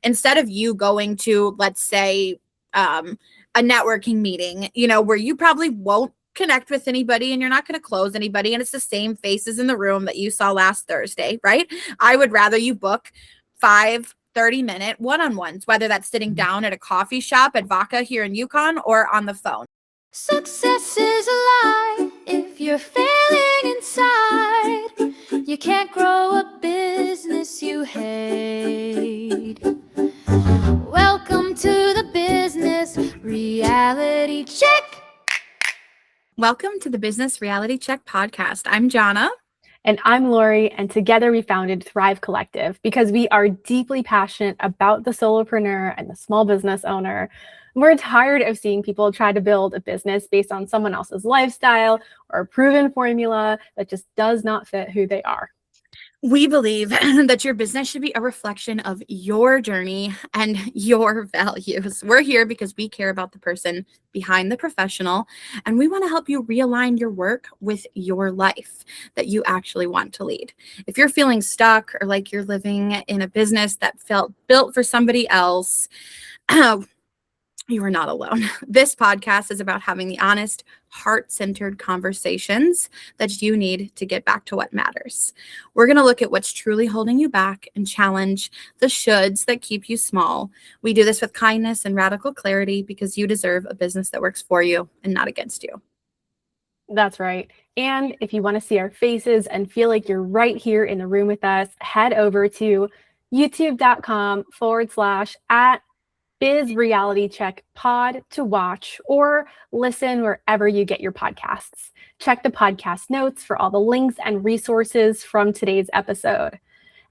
instead of you going to, let's say, a networking meeting, where you probably won't connect with anybody and you're not going to close anybody, and it's the same faces in the room that you saw last Thursday, right? I would rather you book 5 30-minute one-on-ones, whether that's sitting down at a coffee shop at Vaca here in Yukon or on the phone. Success is a lie if you're failing inside. You can't grow a business you hate. Welcome to the Business Reality Check. Welcome to the Business Reality Check podcast. I'm Jonna. And I'm Lori, and together we founded Thrive Collective because we are deeply passionate about the solopreneur and the small business owner. We're tired of seeing people try to build a business based on someone else's lifestyle or a proven formula that just does not fit who they are. We believe that your business should be a reflection of your journey and your values. We're here because we care about the person behind the professional, and we want to help you realign your work with your life that you actually want to lead. If you're feeling stuck or like you're living in a business that felt built for somebody else, you are not alone. This podcast is about having the honest, heart-centered conversations that you need to get back to what matters. We're going to look at what's truly holding you back and challenge the shoulds that keep you small. We do this with kindness and radical clarity because you deserve a business that works for you and not against you. That's right. And if you want to see our faces and feel like you're right here in the room with us, head over to youtube.com/@ Biz Reality Check Pod to watch or listen wherever you get your podcasts. Check the podcast notes for all the links and resources from today's episode.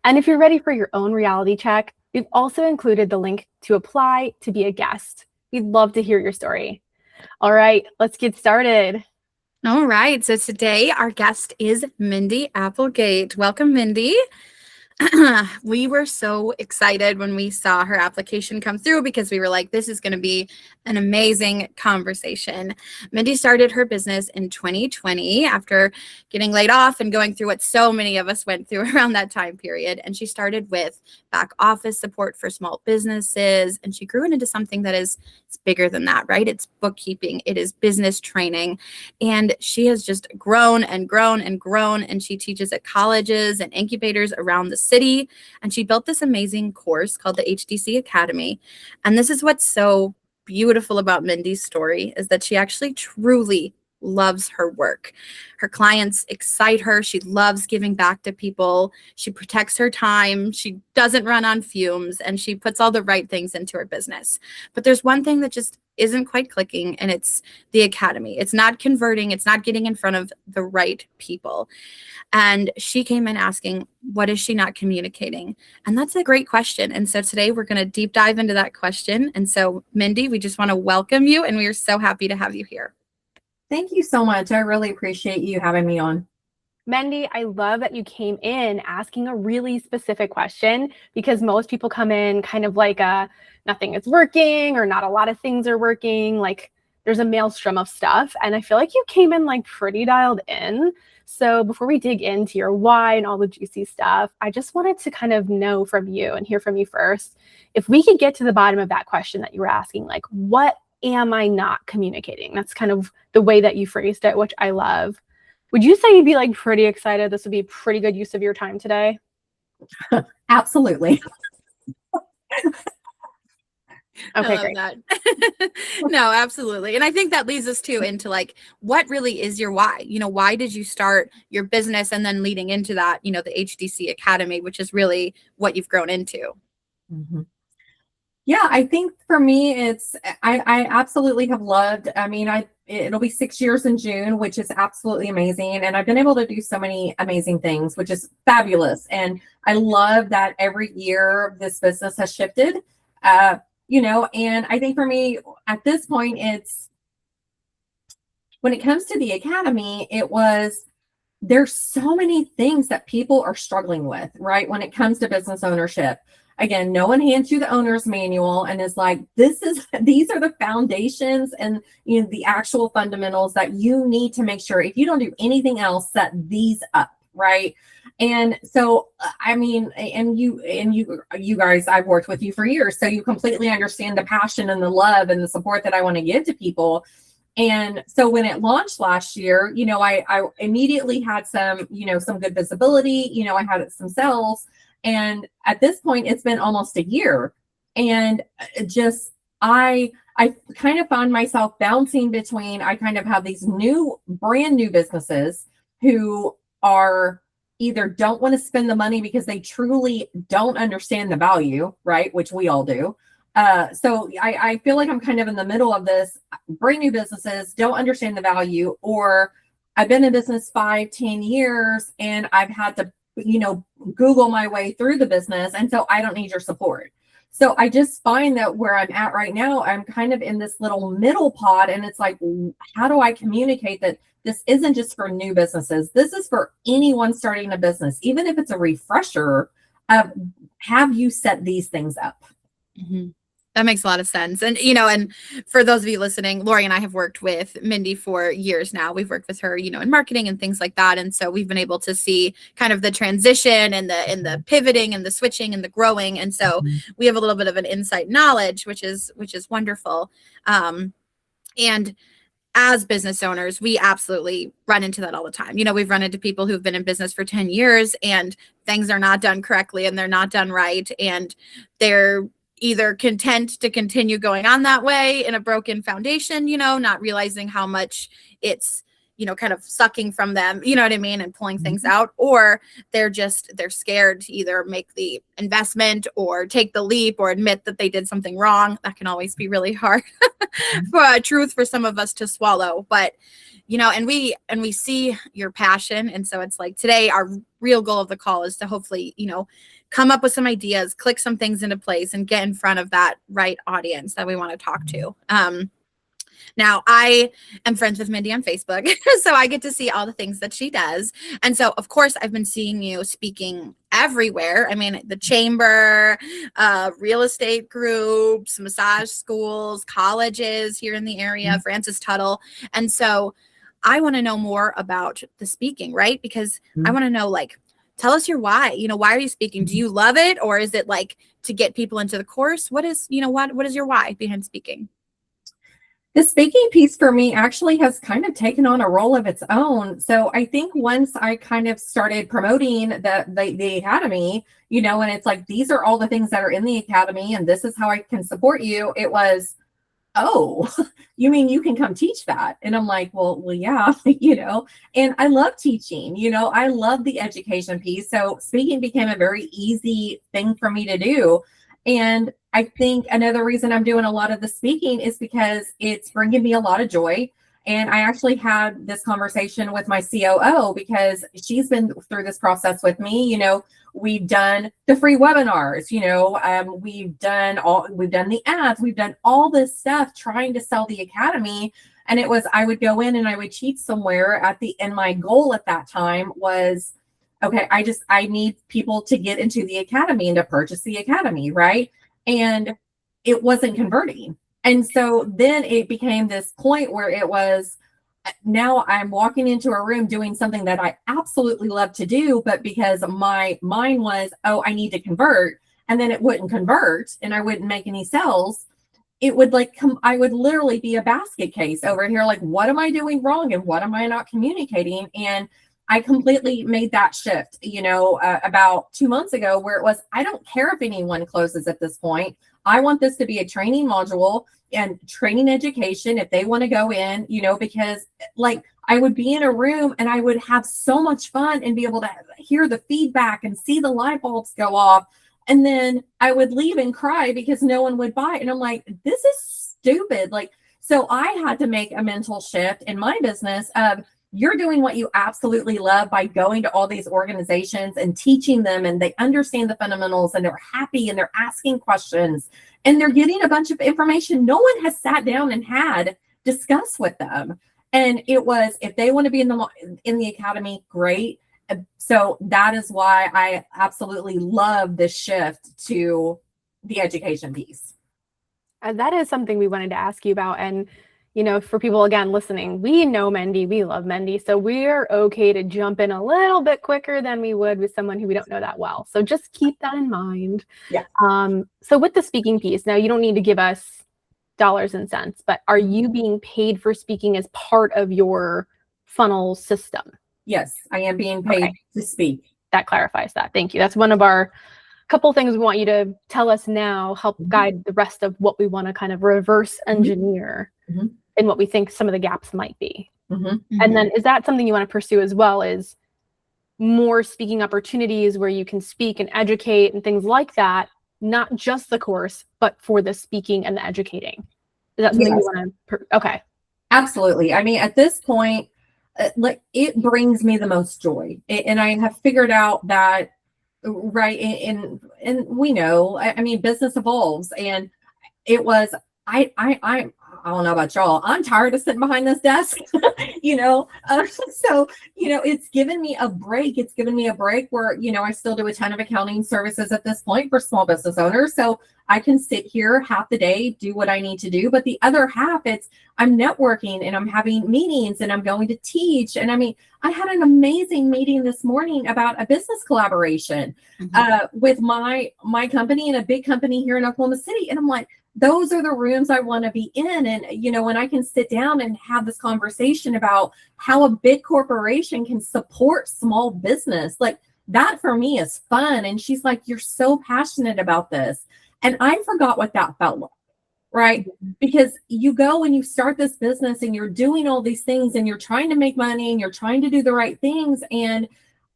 And if you're ready for your own reality check, we've also included the link to apply to be a guest. We'd love to hear your story. All right, let's get started. All right, so today our guest is Mendy Applegate. Welcome, Mendy. We were so excited when we saw her application come through because we were like, this is going to be an amazing conversation. Mendy started her business in 2020 after getting laid off and going through what so many of us went through around that time period. And she started with back office support for small businesses. And she grew it into something that is bigger than that, right? It's bookkeeping. It is business training. And she has just grown and grown and grown. And she teaches at colleges and incubators around the city. And she built this amazing course called the HDC Academy. And this is what's so beautiful about Mendy's story is that she actually truly loves her work. Her clients excite her. She loves giving back to people. She protects her time. She doesn't run on fumes, and she puts all the right things into her business. But there's one thing that just isn't quite clicking, and it's the academy. It's not converting. It's not getting in front of the right people. And she came in asking, what is she not communicating? And that's a great question. And so today we're going to deep dive into that question. And so, Mendy, we just want to welcome you, and we are so happy to have you here. Thank you so much. I really appreciate you having me on. Mendy, I love that you came in asking a really specific question because most people come in kind of like nothing is working or not a lot of things are working. Like there's a maelstrom of stuff. And I feel like you came in like pretty dialed in. So before we dig into your why and all the juicy stuff, I just wanted to kind of know from you and hear from you first, if we could get to the bottom of that question that you were asking, like what am I not communicating? That's kind of the way that you phrased it, which I love. Would you say you'd be like pretty excited? This would be pretty good use of your time today? Absolutely. Okay, great. No, absolutely. And I think that leads us too into like, what really is your why? Why did you start your business? And then leading into that, the HDC Academy, which is really what you've grown into. Mm-hmm. Yeah, I think for me, I absolutely have loved, it'll be 6 years in June, which is absolutely amazing. And I've been able to do so many amazing things, which is fabulous. And I love that every year this business has shifted, and I think for me at this point, when it comes to the Academy, there's so many things that people are struggling with, right? When it comes to business ownership. Again, no one hands you the owner's manual and is like, these are the foundations and the actual fundamentals that you need to make sure if you don't do anything else, set these up, right? And so, I mean, and you guys, I've worked with you for years, so you completely understand the passion and the love and the support that I want to give to people. And so when it launched last year, I immediately had some, some good visibility, I had some sales. And at this point, it's been almost a year. And just, I kind of found myself bouncing between, I kind of have these brand new businesses who are either don't want to spend the money because they truly don't understand the value, right? Which we all do. So I feel like I'm kind of in the middle of this. Brand new businesses don't understand the value, or I've been in business 5-10 years and I've had to, Google my way through the business. And so I don't need your support. So I just find that where I'm at right now, I'm kind of in this little middle pod, and it's like, how do I communicate that this isn't just for new businesses? This is for anyone starting a business, even if it's a refresher of, have you set these things up? Mm-hmm. That makes a lot of sense. And, and for those of you listening, Lori and I have worked with Mendy for years now. We've worked with her, in marketing and things like that. And so we've been able to see kind of the transition and the pivoting and the switching and the growing. And so we have a little bit of an insight knowledge, which is wonderful. And as business owners, we absolutely run into that all the time. We've run into people who've been in business for 10 years and things are not done correctly and they're not done right. And they're either content to continue going on that way in a broken foundation, not realizing how much it's, kind of sucking from them, you know what I mean, and pulling things out, or they're scared to either make the investment or take the leap or admit that they did something wrong. That can always be really hard for a truth for some of us to swallow. But, and we see your passion. And so it's like today, our real goal of the call is to hopefully, come up with some ideas, click some things into place, and get in front of that right audience that we want to talk to. Now, I am friends with Mendy on Facebook, so I get to see all the things that she does. And so, of course, I've been seeing you speaking everywhere. I mean, the chamber, real estate groups, massage schools, colleges here in the area, Francis Tuttle. And so I want to know more about the speaking, right? Because I want to know, tell us your why. Why are you speaking? Do you love it? Or is it to get people into the course? What is, what is your why behind speaking? The speaking piece for me actually has kind of taken on a role of its own. So I think once I kind of started promoting the academy, and it's like, these are all the things that are in the academy and this is how I can support you. It was, oh, you mean you can come teach that? And I'm like, well, yeah, and I love teaching, I love the education piece. So speaking became a very easy thing for me to do. And I think another reason I'm doing a lot of the speaking is because it's bringing me a lot of joy. And I actually had this conversation with my COO because she's been through this process with me. We've done the free webinars, we've done the ads, we've done all this stuff trying to sell the academy. And it was, I would go in and I would cheat somewhere and my goal at that time was, okay, I need people to get into the academy and to purchase the academy, right? And it wasn't converting. And so then it became this point where it was, now I'm walking into a room doing something that I absolutely love to do, but because my mind was, oh, I need to convert, and then it wouldn't convert and I wouldn't make any sales. It would I would literally be a basket case over here. Like, what am I doing wrong? And what am I not communicating? And I completely made that shift, about 2 months ago, where it was, I don't care if anyone closes at this point. I want this to be a training module and training education if they want to go in, because I would be in a room and I would have so much fun and be able to hear the feedback and see the light bulbs go off. And then I would leave and cry because no one would buy. And I'm like, this is stupid. So I had to make a mental shift in my business of, you're doing what you absolutely love by going to all these organizations and teaching them, and they understand the fundamentals and they're happy and they're asking questions and they're getting a bunch of information no one has sat down and had discussed with them. And it was, if they want to be in the academy, great. So that is why I absolutely love this shift to the education piece. That is something we wanted to ask you about. And you know, for people again listening, we know Mendy, we love Mendy, so we're okay to jump in a little bit quicker than we would with someone who we don't know that well. So just keep that in mind. Yeah. So with the speaking piece, now you don't need to give us dollars and cents, but are you being paid for speaking as part of your funnel system? Yes, I am being paid to speak. That clarifies that. Thank you. That's one of our couple things we want you to tell us now, help guide the rest of what we want to kind of reverse engineer and what we think some of the gaps might be. And then is that something you want to pursue as well, is more speaking opportunities where you can speak and educate and things like that, not just the course, but for the speaking and the educating? Is that something you want to? Okay. Absolutely. I mean, at this point, like, it brings me the most joy. And I have figured out that, right, and we know, I mean, business evolves, and it was, I don't know about y'all, I'm tired of sitting behind this desk, you know, so, you know, it's given me a break. It's given me a break where, you know, I still do a ton of accounting services at this point for small business owners. So I can sit here half the day, do what I need to do, but the other half, it's I'm networking and I'm having meetings and I'm going to teach. And I mean, I had an amazing meeting this morning about a business collaboration with my company and a big company here in Oklahoma City. And I'm like, those are the rooms I want to be in. And, you know, when I can sit down and have this conversation about how a big corporation can support small business, like, that for me is fun. And she's like, you're so passionate about this. And I forgot what that felt like, right? Because you go and you start this business and you're doing all these things and you're trying to make money and you're trying to do the right things. And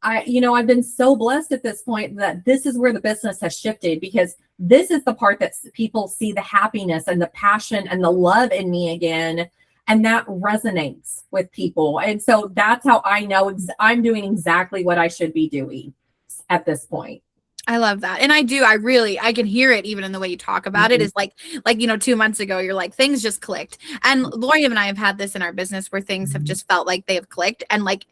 I've been so blessed at this point that this is where the business has shifted, because this is the part that people see the happiness and the passion and the love in me again. And that resonates with people. And so that's how I know I'm doing exactly what I should be doing at this point. I love that. And I can hear it even in the way you talk about it. Is like, you know, 2 months ago, you're like, things just clicked. And Lori and I have had this in our business where things have just felt like they have clicked, and like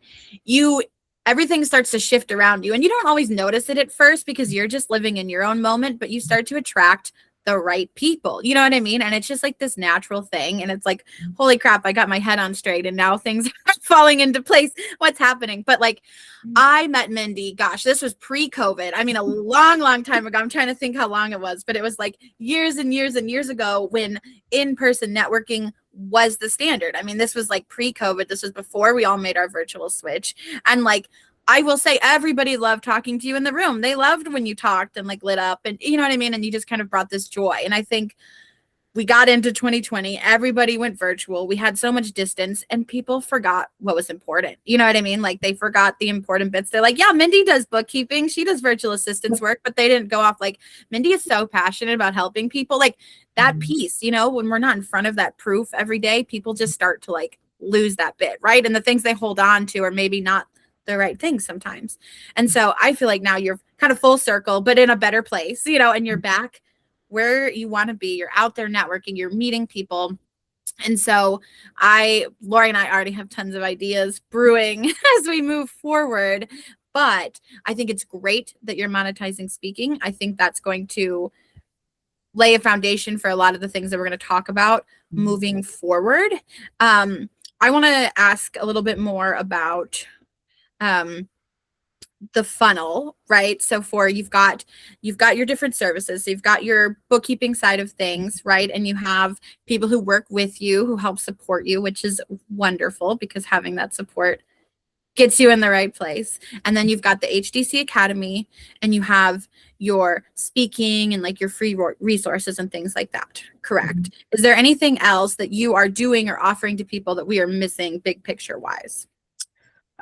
everything starts to shift around you, and you don't always notice it at first because you're just living in your own moment, but you start to attract the right people. You know what I mean? And it's just like this natural thing. And it's like, holy crap, I got my head on straight and now things are falling into place. What's happening? But like, I met Mendy, gosh, this was pre-COVID. I mean, a long, long time ago. I'm trying to think how long it was, but it was like years and years and years ago when in-person networking was the standard. I mean, this was like pre-COVID. This was before we all made our virtual switch. And like, I will say everybody loved talking to you in the room. They loved when you talked and like lit up, and you know what I mean? And you just kind of brought this joy. And I think we got into 2020, everybody went virtual. We had so much distance and people forgot what was important. You know what I mean? Like, they forgot the important bits. They're like, yeah, Mendy does bookkeeping. She does virtual assistance work, but they didn't go off like, Mendy is so passionate about helping people. Like that piece, you know, when we're not in front of that proof every day, people just start to like lose that bit, right? And the things they hold on to are maybe not the right things sometimes. And so I feel like now you're kind of full circle, but in a better place, you know, and you're back where you want to be. You're out there networking, you're meeting people. And so Lori and I already have tons of ideas brewing as we move forward, but I think it's great that you're monetizing speaking. I think that's going to lay a foundation for a lot of the things that we're going to talk about moving forward. I want to ask a little bit more about the funnel, right? So you've got your different services. So you've got your bookkeeping side of things, right? And you have people who work with you, who help support you, which is wonderful because having that support gets you in the right place. And then you've got the HDC Academy, and you have your speaking and like your free resources and things like that. Correct. Is there anything else that you are doing or offering to people that we are missing big picture wise?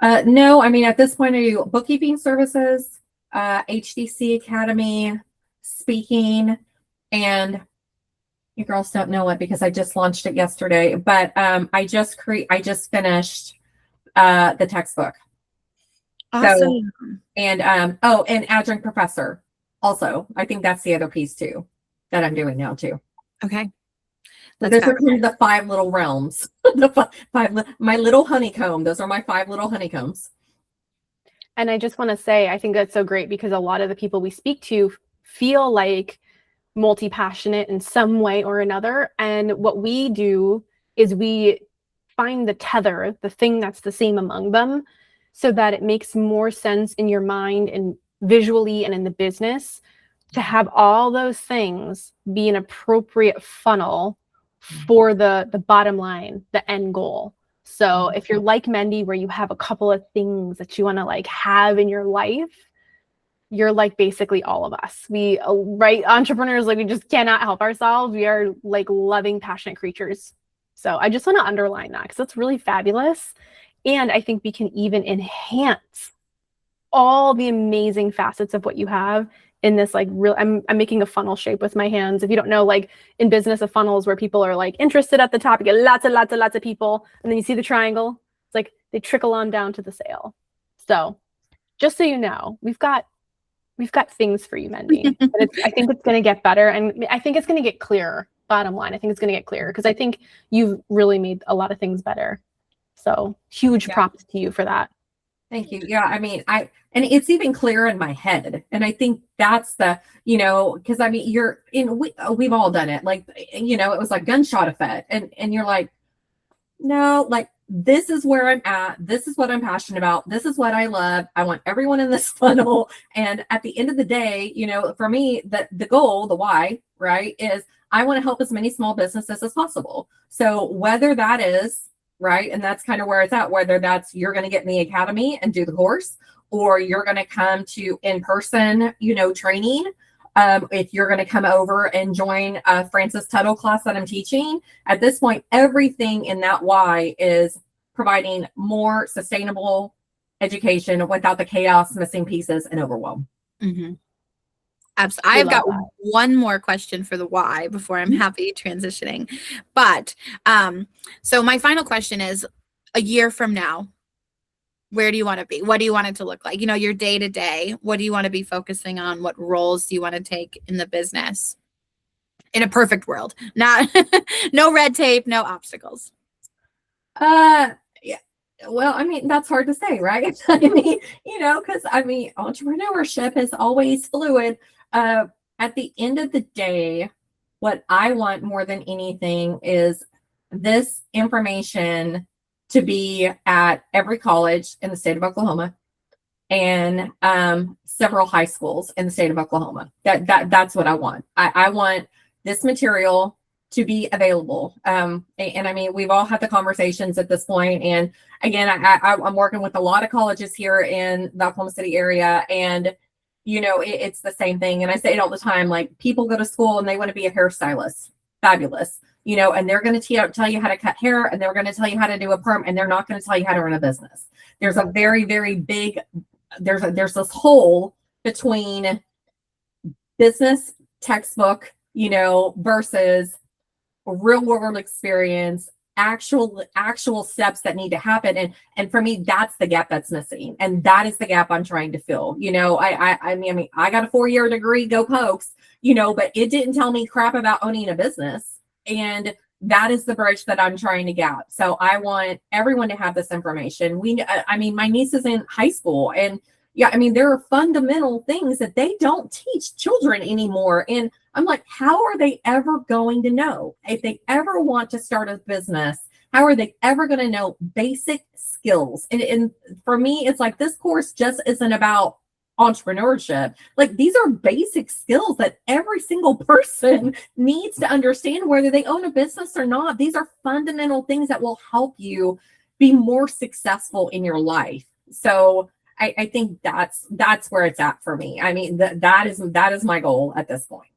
No, I mean, at this point, I do bookkeeping services, HDC Academy, speaking, and you girls don't know it because I just launched it yesterday, but I just finished the textbook. Awesome. So, and and adjunct professor also. I think that's the other piece too that I'm doing now too. Okay. Those are kind of the 5 little realms. My little honeycomb. Those are my 5 little honeycombs. And I just want to say, I think that's so great because a lot of the people we speak to feel like multi-passionate in some way or another. And what we do is we find the tether, the thing that's the same among them, so that it makes more sense in your mind and visually and in the business to have all those things be an appropriate funnel for the bottom line, the end goal. So if you're like Mendy, where you have a couple of things that you want to like have in your life, you're like basically all of us. We, right, entrepreneurs, like we just cannot help ourselves. We are like loving, passionate creatures. So I just want to underline that because that's really fabulous. And I think we can even enhance all the amazing facets of what you have in this like real, I'm making a funnel shape with my hands. If you don't know, like in business, a funnel is where people are like interested at the top, you get lots of people. And then you see the triangle. It's like they trickle on down to the sale. So just so you know, we've got things for you, Mendy. I think it's going to get better. And I think it's going to get clearer. Bottom line, I think it's going to get clearer because I think you've really made a lot of things better. So huge props to you for that. Thank you. Yeah, I mean, and it's even clearer in my head. And I think that's the, because I mean, we've all done it. Like, it was like gunshot effect. And you're like, no, like, this is where I'm at. This is what I'm passionate about. This is what I love. I want everyone in this funnel. And at the end of the day, for me, the goal, the why, right, is I want to help as many small businesses as possible. So whether that is, right, and that's kind of where it's at, whether that's you're going to get in the academy and do the course, or you're going to come to in-person, training. If you're going to come over and join a Francis Tuttle class that I'm teaching, at this point, everything in that why is providing more sustainable education without the chaos, missing pieces, and overwhelm. Mm-hmm. Absolutely. I've got one more question for the why before I'm happy transitioning. But so my final question is, a year from now, where do you want to be? What do you want it to look like? Your day to day, what do you want to be focusing on? What roles do you want to take in the business? In a perfect world, not no red tape, no obstacles. Yeah. Well, I mean, that's hard to say, right? I mean, because entrepreneurship is always fluid. At the end of the day, what I want more than anything is this information to be at every college in the state of Oklahoma and several high schools in the state of Oklahoma. That's what I want. I want this material to be available. And I mean, we've all had the conversations at this point. And again, I'm working with a lot of colleges here in the Oklahoma City area. And, it's the same thing. And I say it all the time, like people go to school and they want to be a hairstylist. Fabulous. And they're going to tell you how to cut hair, and they're going to tell you how to do a perm, and they're not going to tell you how to run a business. There's a very, very big, there's this hole between business textbook, versus real world experience, actual steps that need to happen. And for me, that's the gap that's missing. And that is the gap I'm trying to fill. I mean, I got a 4-year degree, go Pokes, but it didn't tell me crap about owning a business. And that is the bridge that I'm trying to gap. So I want everyone to have this information. I mean, my niece is in high school, and yeah, I mean, there are fundamental things that they don't teach children anymore. And I'm like, how are they ever going to know? If they ever want to start a business, how are they ever going to know basic skills? And for me, it's like this course just isn't about entrepreneurship. Like, these are basic skills that every single person needs to understand, whether they own a business or not. These are fundamental things that will help you be more successful in your life. So I think that's where it's at for me. I mean, that is my goal at this point.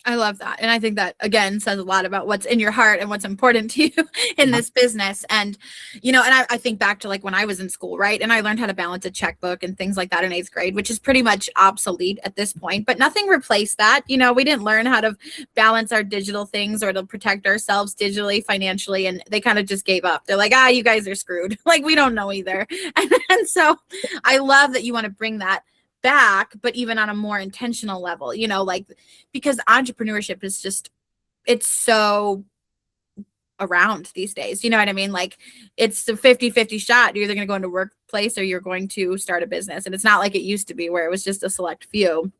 I love that. And I think that, again, says a lot about what's in your heart and what's important to you in this business. And, and I think back to like when I was in school, right? And I learned how to balance a checkbook and things like that in 8th grade, which is pretty much obsolete at this point, but nothing replaced that. We didn't learn how to balance our digital things or to protect ourselves digitally, financially. And they kind of just gave up. They're like, you guys are screwed. Like, we don't know either. And so I love that you want to bring that back, but even on a more intentional level, like, because entrepreneurship is just, it's so around these days, you know what I mean? Like, it's the 50-50 shot. You're either going to go into workplace or you're going to start a business. And it's not like it used to be where it was just a select few.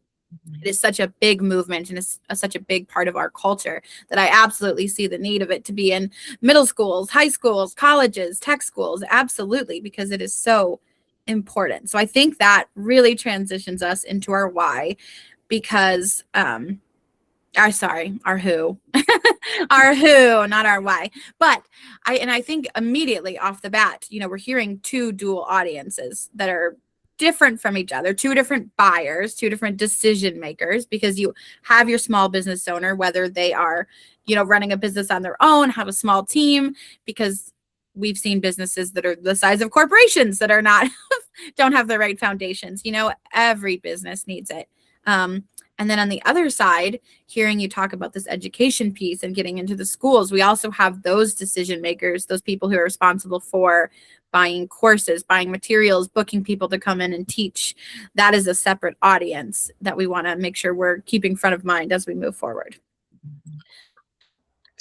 It is such a big movement, and it's such a big part of our culture that I absolutely see the need of it to be in middle schools, high schools, colleges, tech schools. Absolutely, because it is so important. So I think that really transitions us into our why, because our who. Our who, not our why. But I think immediately off the bat, we're hearing two dual audiences that are different from each other, two different buyers, two different decision makers, because you have your small business owner, whether they are, running a business on their own, have a small team, because we've seen businesses that are the size of corporations that are not, don't have the right foundations. Every business needs it. And then on the other side, hearing you talk about this education piece and getting into the schools, we also have those decision makers, those people who are responsible for buying courses, buying materials, booking people to come in and teach. That is a separate audience that we want to make sure we're keeping front of mind as we move forward.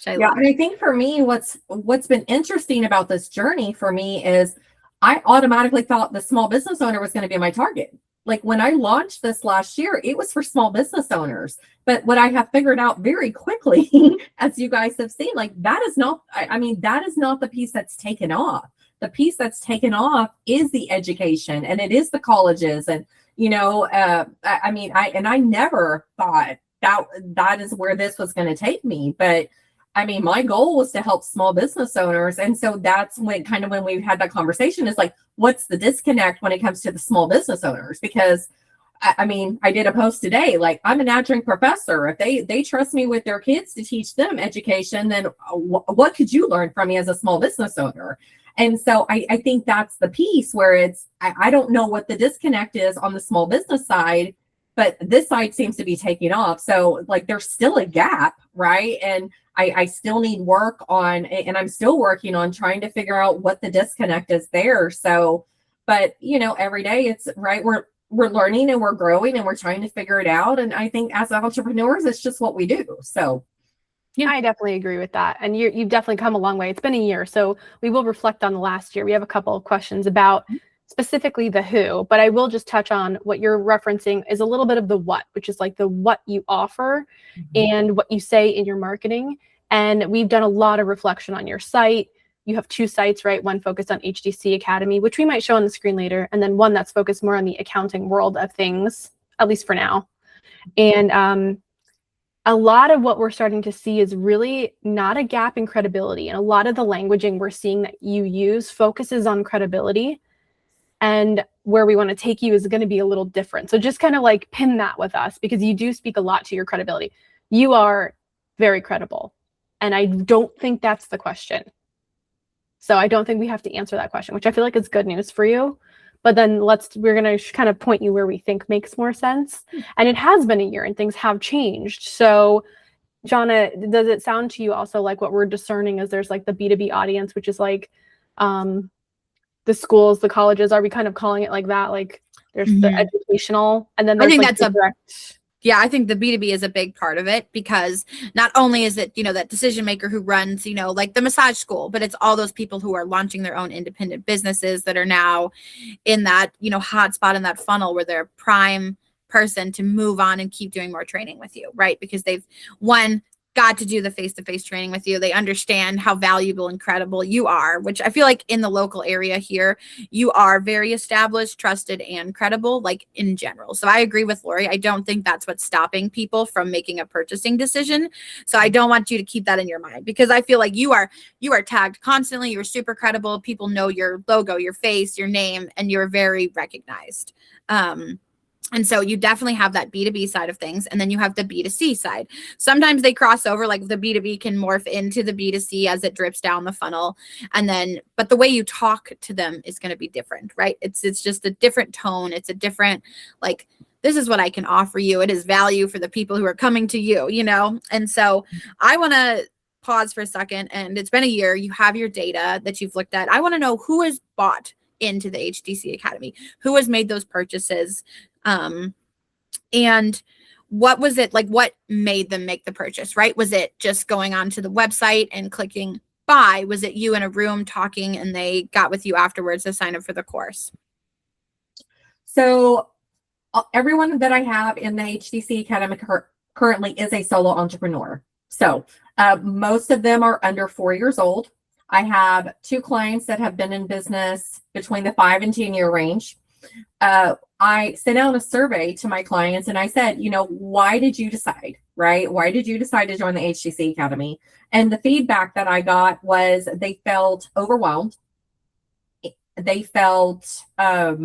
Yeah, and I think for me, what's been interesting about this journey for me is I automatically thought the small business owner was going to be my target. Like when I launched this last year, it was for small business owners. But what I have figured out very quickly, as you guys have seen, like that is not, that is not the piece that's taken off. The piece that's taken off is the education, and it is the colleges. And, I never thought that is where this was going to take me. But my goal was to help small business owners. And so that's when we had that conversation is like, what's the disconnect when it comes to the small business owners? Because I did a post today, like I'm an adjunct professor. If they trust me with their kids to teach them education, then what could you learn from me as a small business owner? And so I think that's the piece where it's, I don't know what the disconnect is on the small business side, but this side seems to be taking off. So like there's still a gap, right? And I still need work on, and I'm still working on trying to figure out what the disconnect is there. So, but every day it's right. We're learning and we're growing and we're trying to figure it out. And I think as entrepreneurs, it's just what we do. So yeah, I definitely agree with that. And you've definitely come a long way. It's been a year, so we will reflect on the last year. We have a couple of questions about specifically the who, but I will just touch on what you're referencing is a little bit of the what, which is like the what you offer and what you say in your marketing. And we've done a lot of reflection on your site. You have two sites, right? One focused on HDC Academy, which we might show on the screen later, and then one that's focused more on the accounting world of things, at least for now. And a lot of what we're starting to see is really not a gap in credibility. And a lot of the languaging we're seeing that you use focuses on credibility. And where we want to take you is going to be a little different. So just kind of like pin that with us, because you do speak a lot to your credibility. You are very credible. And I don't think that's the question. So I don't think we have to answer that question, which I feel like is good news for you. But then we're going to kind of point you where we think makes more sense. And it has been a year and things have changed. So Jonna, does it sound to you also like what we're discerning is there's like the B2B audience, which is like the schools, the colleges? Are we kind of calling it like that? Like there's the educational, and then there's that's a direct. Yeah, I think the B2B is a big part of it, because not only is it, that decision maker who runs, like the massage school, but it's all those people who are launching their own independent businesses that are now in that, hot spot in that funnel where they're a prime person to move on and keep doing more training with you, right? Because they've got to do the face-to-face training with you. They understand how valuable and credible you are, which I feel like in the local area here, you are very established, trusted, and credible, like in general. So I agree with Lori. I don't think that's what's stopping people from making a purchasing decision. So I don't want you to keep that in your mind, because I feel like you are tagged constantly. You're super credible. People know your logo, your face, your name, and you're very recognized. And so you definitely have that B2B side of things. And then you have the B2C side. Sometimes they cross over, like the B2B can morph into the B2C as it drips down the funnel. But the way you talk to them is going to be different, right? It's just a different tone. It's a different, like, this is what I can offer you. It is value for the people who are coming to you, And so I want to pause for a second. And it's been a year. You have your data that you've looked at. I want to know who has bought into the HDC Academy, who has made those purchases. And what was it like? What made them make the purchase, right? Was it just going onto the website and clicking buy? Was it you in a room talking and they got with you afterwards to sign up for the course? So everyone that I have in the HDC Academy currently is a solo entrepreneur. So most of them are under 4 years old. I have 2 clients that have been in business between the 5 and 10 year range. I sent out a survey to my clients and I said, why did you decide, right? Why did you decide to join the HDC Academy? And the feedback that I got was they felt overwhelmed. They felt like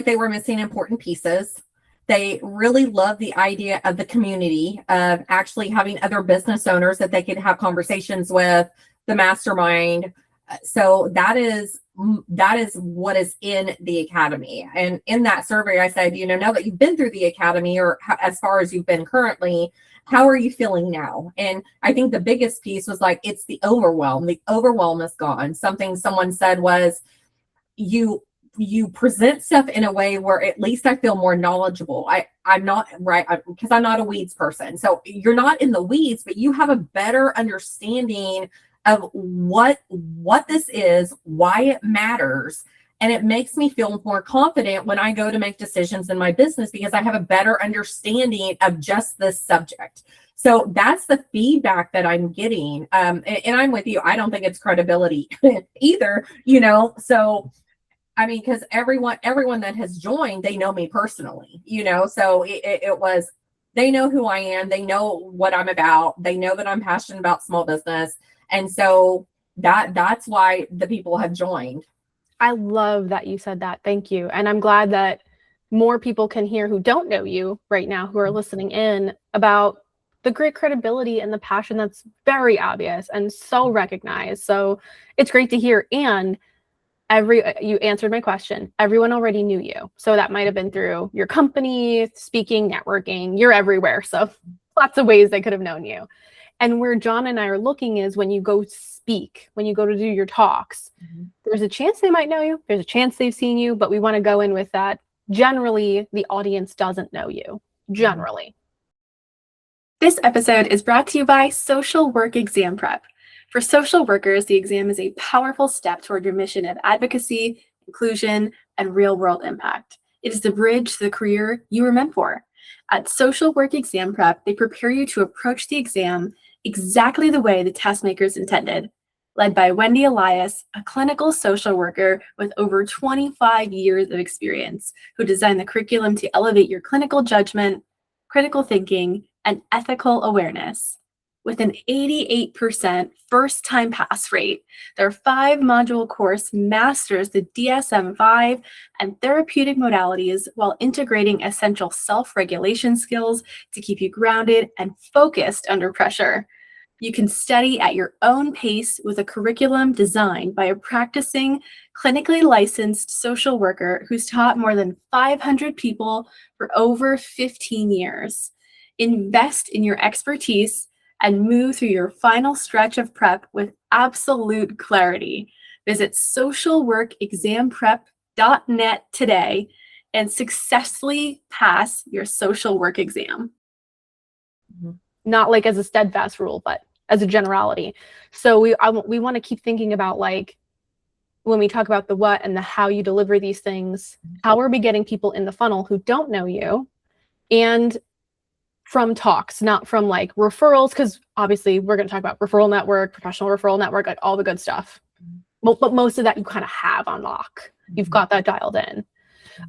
they were missing important pieces. They really love the idea of the community, of actually having other business owners that they could have conversations with, the mastermind. So that is what is in the academy. And in that survey, I said, now that you've been through the academy, or as far as you've been currently, how are you feeling now? And I think the biggest piece was like, it's the overwhelm. The overwhelm is gone. Something someone said was, you present stuff in a way where at least I feel more knowledgeable. I'm not right because I'm not a weeds person. So you're not in the weeds, but you have a better understanding of what this is, why it matters. And it makes me feel more confident when I go to make decisions in my business because I have a better understanding of just this subject. So that's the feedback that I'm getting. And I'm with you. I don't think it's credibility either, so I mean, because everyone that has joined, they know me personally, so it was, they know who I am. They know what I'm about. They know that I'm passionate about small business. And so that's why the people have joined. I love that you said that. Thank you. And I'm glad that more people can hear who don't know you right now, who are listening in, about the great credibility and the passion that's very obvious and so recognized. So it's great to hear. And you answered my question. Everyone already knew you. So that might have been through your company, speaking, networking, you're everywhere. So lots of ways they could have known you. And where John and I are looking is when you go speak, when you go to do your talks, there's a chance they might know you. There's a chance they've seen you, but we want to go in with that. Generally, the audience doesn't know you. Generally. This episode is brought to you by Social Work Exam Prep. For social workers, the exam is a powerful step toward your mission of advocacy, inclusion, and real-world impact. It is the bridge to the career you were meant for. At Social Work Exam Prep, they prepare you to approach the exam exactly the way the test makers intended. Led by Wendy Elias, a clinical social worker with over 25 years of experience, who designed the curriculum to elevate your clinical judgment, critical thinking, and ethical awareness. With an 88% first-time pass rate, their 5-module course masters the DSM-5 and therapeutic modalities while integrating essential self-regulation skills to keep you grounded and focused under pressure. You can study at your own pace with a curriculum designed by a practicing, clinically licensed social worker who's taught more than 500 people for over 15 years. Invest in your expertise and move through your final stretch of prep with absolute clarity. Visit socialworkexamprep.net today and successfully pass your social work exam. Not like as a steadfast rule, but as a generality. So we want to keep thinking about, like, when we talk about the what and the how you deliver these things, how are we getting people in the funnel who don't know you, and from talks, not from like referrals, because obviously we're going to talk about referral network, professional referral network, like all the good stuff. But most of that you kind of have on lock. You've got that dialed in.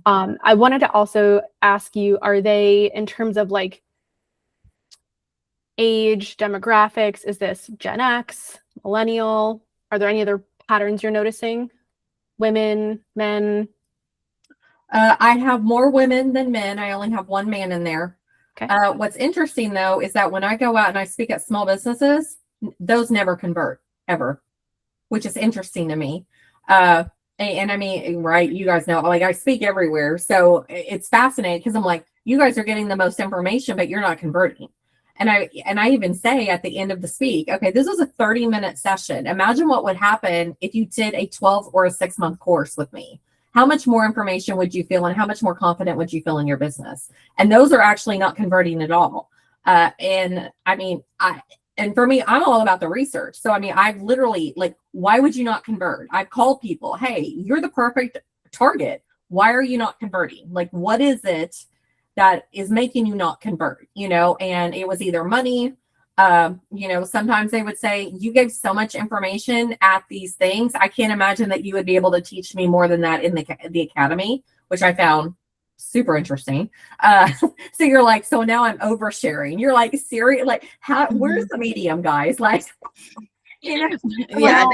I wanted to also ask you, are they, in terms of like age, demographics, is this Gen X, millennial? Are there any other patterns you're noticing? Women, men? I have more women than men. I only have 1 man in there. Okay. What's interesting though is that when I go out and I speak at small businesses, those never convert ever, which is interesting to me. And I mean, right, you guys know, like, I speak everywhere, so it's fascinating because I'm like, you guys are getting the most information, but you're not converting. And I even say at the end of the speak, okay, this was a 30-minute session. Imagine what would happen if you did a 12 or a 6-month course with me. How much more information would you feel, and how much more confident would you feel in your business? And those are actually not converting at all. And I mean, and for me, I'm all about the research. So, I mean, I've literally, like, why would you not convert? I've called people, hey, you're the perfect target. why are you not converting? Like, what is it that is making you not convert? And it was either money. Sometimes they would say, you gave so much information at these things. I can't imagine that you would be able to teach me more than that in the academy, which I found super interesting. So you're like, so now I'm oversharing. You're like, serious? Like, where's the medium, guys? Like, Yeah.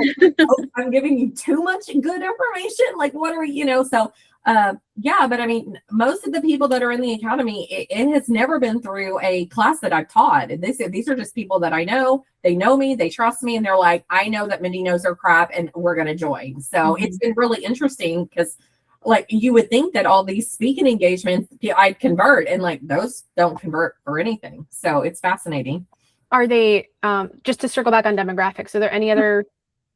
I'm giving you too much good information. Like, what are we, so but I mean, most of the people that are in the academy, it has never been through a class that I've taught. These are just people that I know. They know me, they trust me, and they're like, I know that Mendy knows her crap and we're going to join. So it's been really interesting because like you would think that all these speaking engagements I'd convert, and like those don't convert for anything. So it's fascinating. Are they, just to circle back on demographics, are there any other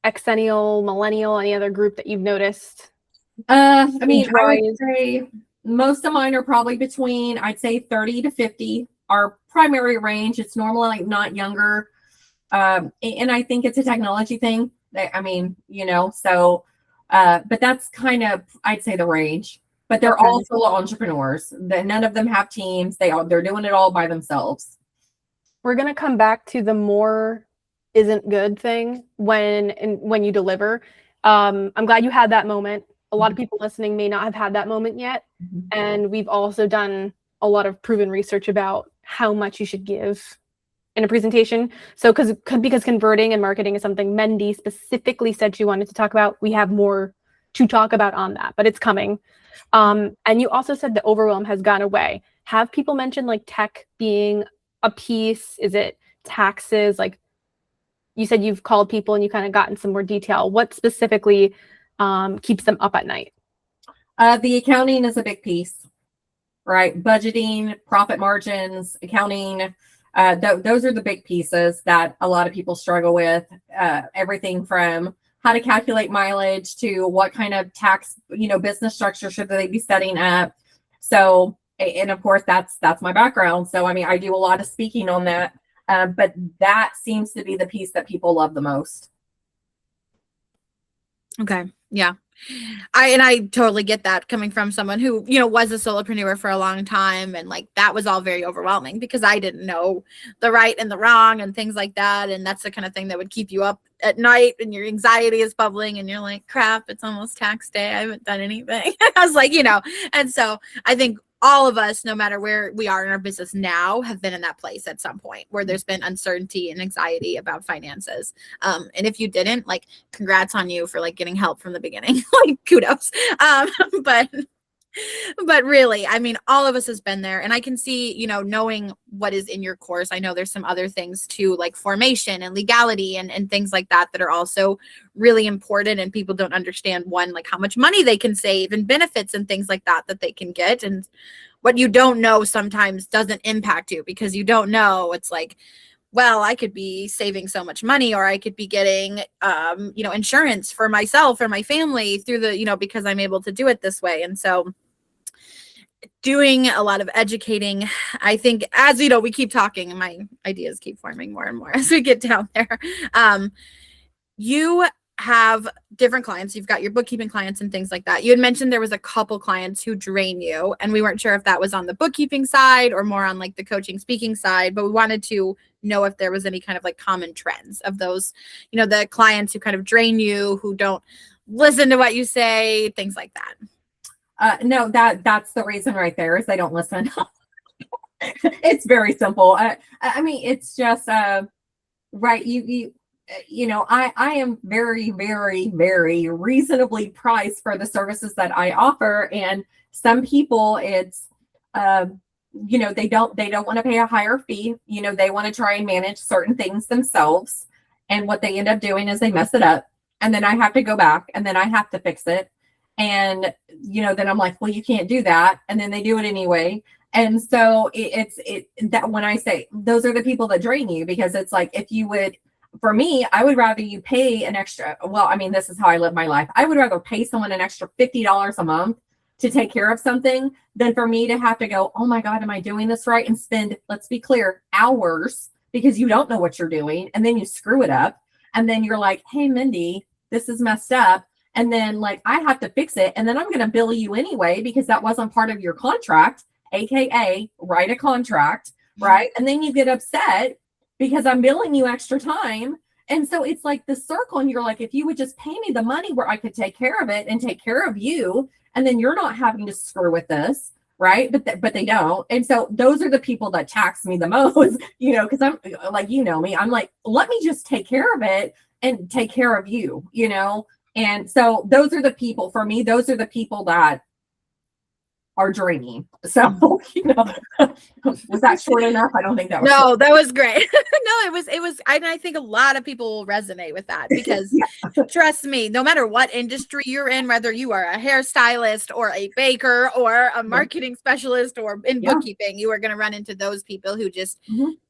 exennial, millennial, any other group that you've noticed? I would say most of mine are probably between, I'd say 30 to 50. Our primary range, it's normally like not younger. And I think it's a technology thing. But that's kind of, I'd say, the range. But they're all solo entrepreneurs. None of them have teams. They're doing it all by themselves. We're going to come back to the more isn't good thing when you deliver. I'm glad you had that moment. A lot of people listening may not have had that moment yet. And we've also done a lot of proven research about how much you should give in a presentation. So because converting and marketing is something Mendy specifically said she wanted to talk about, we have more to talk about on that, but it's coming. And you also said the overwhelm has gone away. Have people mentioned like tech being a piece? Is it taxes? Like you said, you've called people and you kind of gotten some more detail. What specifically keeps them up at night? The accounting is a big piece, right? Budgeting, profit margins, accounting. Those are the big pieces that a lot of people struggle with. Everything from how to calculate mileage to what kind of tax, business structure should they be setting up. So, and of course, that's my background. So, I mean, I do a lot of speaking on that. But that seems to be the piece that people love the most. Okay. Yeah. I totally get that coming from someone who, was a solopreneur for a long time. And like, that was all very overwhelming because I didn't know the right and the wrong and things like that. And that's the kind of thing that would keep you up at night and your anxiety is bubbling and you're like, crap, it's almost tax day. I haven't done anything. I was like, and so I think all of us, no matter where we are in our business now, have been in that place at some point where there's been uncertainty and anxiety about finances. And if you didn't, like, congrats on you for like getting help from the beginning, like kudos. But really, I mean, all of us has been there, and I can see, knowing what is in your course. I know there's some other things too, like formation and legality and things like that are also really important. And people don't understand like how much money they can save and benefits and things like that they can get. And what you don't know sometimes doesn't impact you because you don't know. It's like, well, I could be saving so much money, or I could be getting, insurance for myself or my family through the, because I'm able to do it this way. And so doing a lot of educating, I think, as we keep talking and my ideas keep forming more and more as we get down there. You have different clients. You've got your bookkeeping clients and things like that. You had mentioned there was a couple clients who drain you, and we weren't sure if that was on the bookkeeping side or more on like the coaching speaking side, but we wanted to know if there was any kind of like common trends of those, the clients who kind of drain you, who don't listen to what you say, things like that. No, that's the reason right there is they don't listen. It's very simple. I mean, it's just, right. I am very, very, very reasonably priced for the services that I offer. And some people it's, they don't want to pay a higher fee. They want to try and manage certain things themselves. And what they end up doing is they mess it up. And then I have to go back and then I have to fix it. And, then I'm like, well, you can't do that. And then they do it anyway. And so it's that when I say those are the people that drain you, because it's like, for me, I would rather you pay an extra. Well, I mean, this is how I live my life. I would rather pay someone an extra $50 a month to take care of something than for me to have to go, oh my God, am I doing this right? And spend, let's be clear, hours because you don't know what you're doing. And then you screw it up. And then you're like, hey, Mendy, this is messed up. and then like I have to fix it, and then I'm going to bill you anyway because that wasn't part of your contract, aka write a contract, right? And then you get upset because I'm billing you extra time. And so it's like the circle, and you're like, if you would just pay me the money where I could take care of it and take care of you, and then you're not having to screw with this, right? But they don't. And so those are the people that tax me the most, you know, because I'm like, you know me, I'm like, let me just take care of it and take care of you, you know? And so those are the people, for me, those are the people that are draining. So, you know, was that short enough? I don't think that was No, short. that was great. No, it was, I think a lot of people will resonate with that because trust me, no matter what industry you're in, whether you are a hairstylist or a baker or a marketing specialist or in bookkeeping, you are going to run into those people who just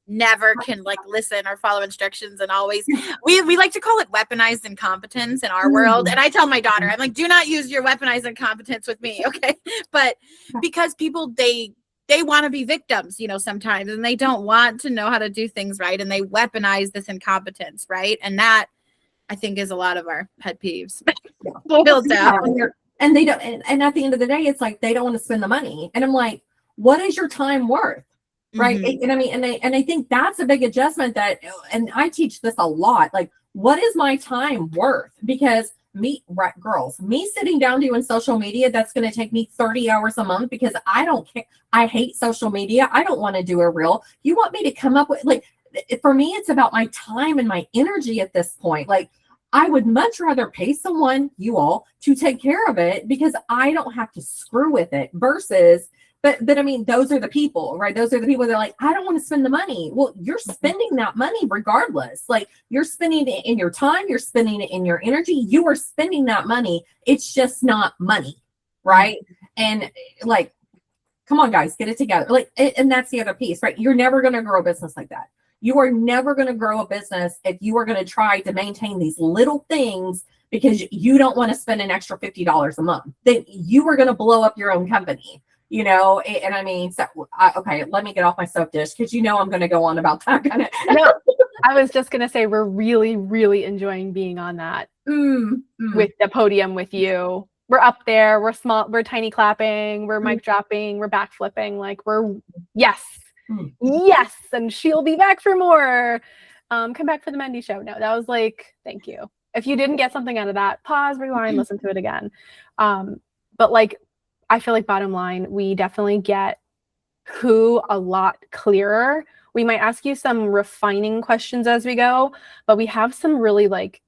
never can like listen or follow instructions, and always we like to call it weaponized incompetence in our world. And I tell my daughter, I'm like, do not use your weaponized incompetence with me, okay? But because people they want to be victims, you know, sometimes, and they don't want to know how to do things right, and they weaponize this incompetence, right? And that I think is a lot of our pet peeves built out. And they don't, and at the end of the day, it's like they don't want to spend the money. And I'm like, what is your time worth? Right. And I mean, and I think that's a big adjustment that, and I teach this a lot, like, what is my time worth? Because girls, me sitting down doing social media, that's going to take me 30 hours a month because I don't care. I hate social media. I don't want to do a reel. You want me to come up with, like, for me, it's about my time and my energy at this point. Like, I would much rather pay someone, you all, to take care of it because I don't have to screw with it versus, but I mean, those are the people, right? Those are the people that are like, I don't want to spend the money. Well, you're spending that money regardless. Like, you're spending it in your time, you're spending it in your energy, you are spending that money. It's just not money, right? And like, come on, guys, get it together. Like, and that's the other piece, right? You're never going to grow a business like that. You are never going to grow a business if you are going to try to maintain these little things because you don't want to spend an extra $50 a month. Then you are going to blow up your own company. You know, and I mean, so, okay, let me get off my soap dish because you know I'm going to go on about that kind of. No, I was just going to say we're really, really enjoying being on that with the podium with you. We're up there, we're small, we're tiny clapping, we're mic dropping, we're back flipping, like we're yes, and she'll be back for more. Come back for the Mendy show. No, that was like, thank you. If you didn't get something out of that, pause, rewind, listen to it again. But like, I feel like bottom line, we definitely get who a lot clearer. We might ask you some refining questions as we go, but we have some really like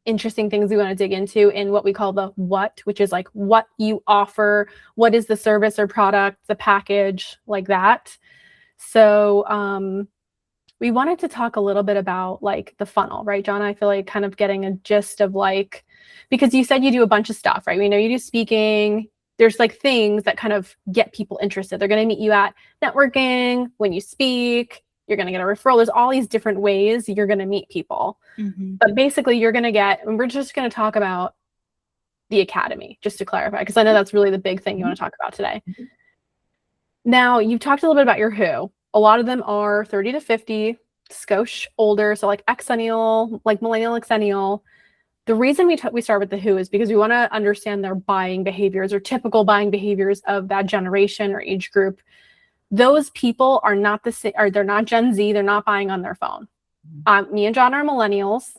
interesting things we want to dig into in what we call the what, which is like what you offer, what is the service or product, the package, like that. So we wanted to talk a little bit about like the funnel, right, John? I feel like kind of getting a gist of like, because you said you do a bunch of stuff, right? We know you do speaking. There's like things that kind of get people interested. They're going to meet you at networking, when you speak, you're going to get a referral. There's all these different ways you're going to meet people. But basically you're going to get, and we're just going to talk about the academy, just to clarify, because I know that's really the big thing you want to talk about today. Now, you've talked a little bit about your who. A lot of them are 30 to 50, skosh older, so like exennial, like millennial, exennial. The reason we start with the who is because we want to understand their buying behaviors or typical buying behaviors of that generation or age group. Those people are not the same, or they're not Gen Z. They're not buying on their phone. Me and John are millennials,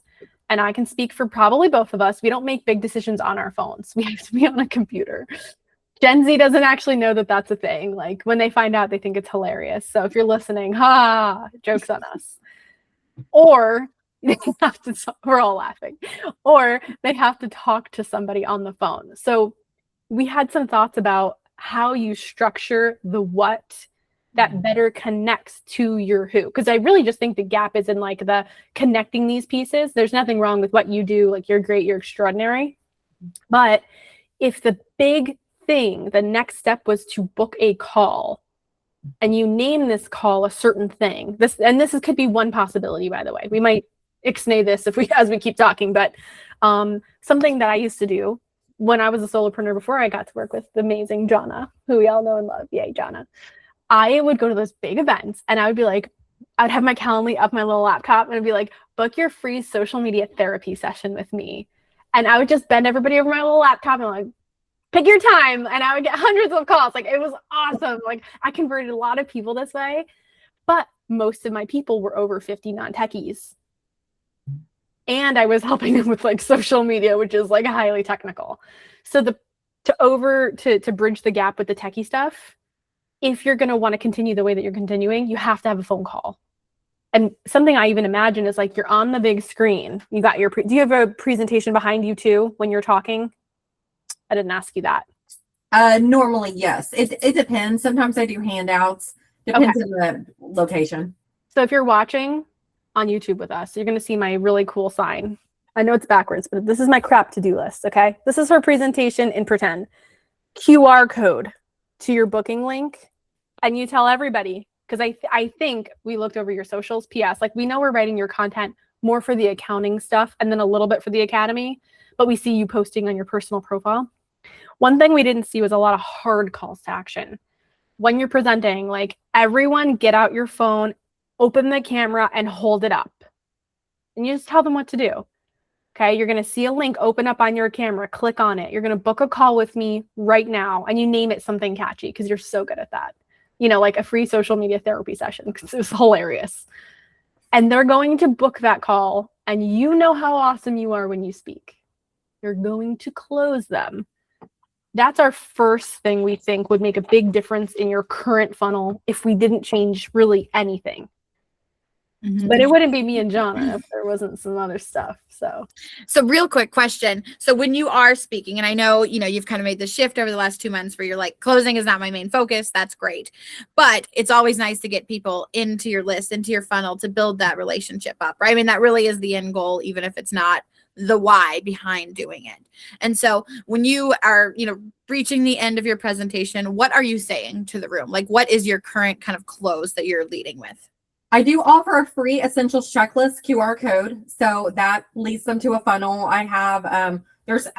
and I can speak for probably both of us. We don't make big decisions on our phones. We have to be on a computer. Gen Z doesn't actually know that that's a thing. Like when they find out, they think it's hilarious. So if you're listening, joke's on us. Or they have to, we're all laughing, or they have to talk to somebody on the phone. So we had some thoughts about how you structure the what that better connects to your who. Because I really just think the gap is in like the connecting these pieces. There's nothing wrong with what you do. Like you're great, you're extraordinary. But if the big thing, the next step was to book a call, and you name this call a certain thing, this could be one possibility, by the way. We might ixnay this as we keep talking, but something that I used to do when I was a solopreneur before I got to work with the amazing Jonna, who we all know and love. Yay, Jonna. I would go to those big events and I would be like, I'd have my Calendly up my little laptop and I'd be like, book your free social media therapy session with me. And I would just bend everybody over my little laptop and like, pick your time. And I would get hundreds of calls. Like, it was awesome. Like, I converted a lot of people this way, but most of my people were over 50 non-techies. And I was helping them with like social media, which is like highly technical. So to bridge the gap with the techie stuff, if you're going to want to continue the way that you're continuing, you have to have a phone call. And something I even imagine is like, you're on the big screen. You got do you have a presentation behind you too when you're talking? I didn't ask you that. Normally, yes. It depends. Sometimes I do handouts. Depends on the location. So if you're watching on YouTube with us, you're going to see my really cool sign. I know it's backwards, but this is my crap to-do list, okay? This is her presentation in pretend. QR code to your booking link. And you tell everybody, because I think we looked over your socials. PS, like, we know we're writing your content more for the accounting stuff and then a little bit for the academy, but we see you posting on your personal profile. One thing we didn't see was a lot of hard calls to action. When you're presenting, like, everyone get out your phone, open the camera, and hold it up. And you just tell them what to do. Okay, you're going to see a link open up on your camera. Click on it. You're going to book a call with me right now, and you name it something catchy because you're so good at that. You know, like a free social media therapy session, because it was hilarious. And they're going to book that call, and you know how awesome you are when you speak. You're going to close them. That's our first thing we think would make a big difference in your current funnel if we didn't change really anything. Mm-hmm. But it wouldn't be me and Jonna if there wasn't some other stuff. So real quick question. So when you are speaking, and I know, you've kind of made the shift over the last 2 months where you're like, closing is not my main focus. That's great. But it's always nice to get people into your list, into your funnel, to build that relationship up, right? I mean, that really is the end goal, even if it's not the why behind doing it. And so when you are, reaching the end of your presentation, what are you saying to the room? Like, what is your current kind of close that you're leading with? I do offer a free essentials checklist QR code. So that leads them to a funnel. I have, I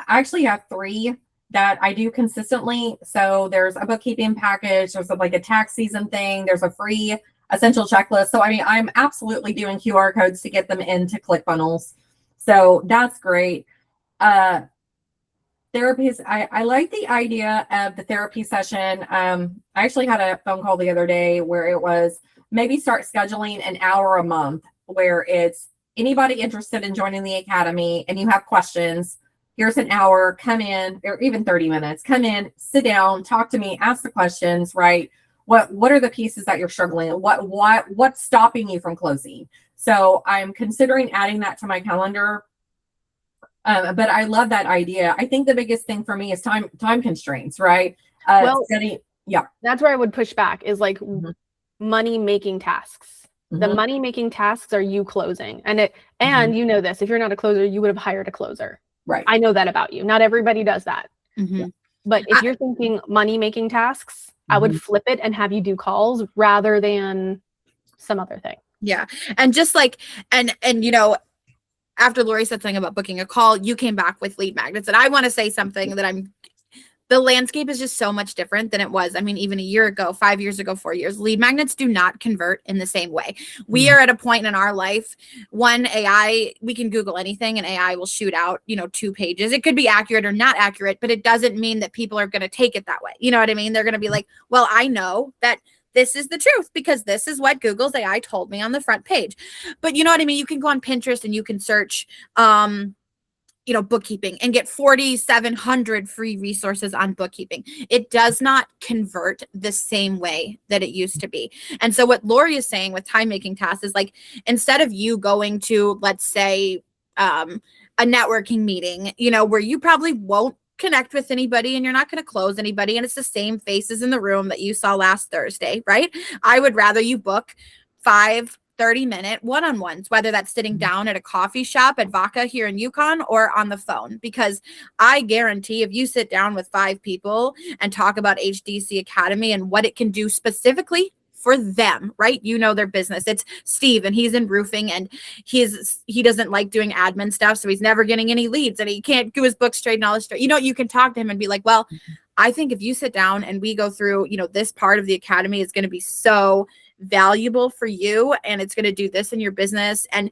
actually have 3 that I do consistently. So there's a bookkeeping package. There's like a tax season thing. There's a free essential checklist. So, I mean, I'm absolutely doing QR codes to get them into ClickFunnels. So that's great. Therapies. I like the idea of the therapy session. I actually had a phone call the other day where it was, maybe start scheduling an hour a month where it's anybody interested in joining the academy and you have questions. Here's an hour, come in, or even 30 minutes, come in, sit down, talk to me, ask the questions, right? What are the pieces that you're struggling? What's stopping you from closing? So I'm considering adding that to my calendar. But I love that idea. I think the biggest thing for me is time constraints, right? That's where I would push back is like, mm-hmm. money making tasks. Mm-hmm. The money making tasks are you closing. And mm-hmm. you know this, if you're not a closer, you would have hired a closer. Right. I know that about you. Not everybody does that. Mm-hmm. But if you're thinking money making tasks, mm-hmm. I would flip it and have you do calls rather than some other thing. Yeah. And just like, and after Lori said something about booking a call, you came back with lead magnets. And I want to say something that the landscape is just so much different than it was. I mean, even a year ago, 5 years ago, 4 years, lead magnets do not convert in the same way. We are at a point in our life, AI, we can Google anything and AI will shoot out, 2 pages. It could be accurate or not accurate, but it doesn't mean that people are going to take it that way. You know what I mean? They're going to be like, well, I know that this is the truth because this is what Google's AI told me on the front page. But you know what I mean? You can go on Pinterest and you can search, bookkeeping and get 4,700 free resources on bookkeeping. It does not convert the same way that it used to be. And so what Lori is saying with time making tasks is like, instead of you going to, let's say, a networking meeting, where you probably won't connect with anybody and you're not going to close anybody and it's the same faces in the room that you saw last Thursday, right? I would rather you book 5 30-minute one-on-ones, whether that's sitting down at a coffee shop at Vaca here in Yukon or on the phone, because I guarantee if you sit down with 5 people and talk about HDC Academy and what it can do specifically for them, right? Their business. It's Steve and he's in roofing and he doesn't like doing admin stuff. So he's never getting any leads and he can't do his book straight and all this straight. You can talk to him and be like, well, I think if you sit down and we go through, this part of the academy is going to be so valuable for you and it's going to do this in your business. And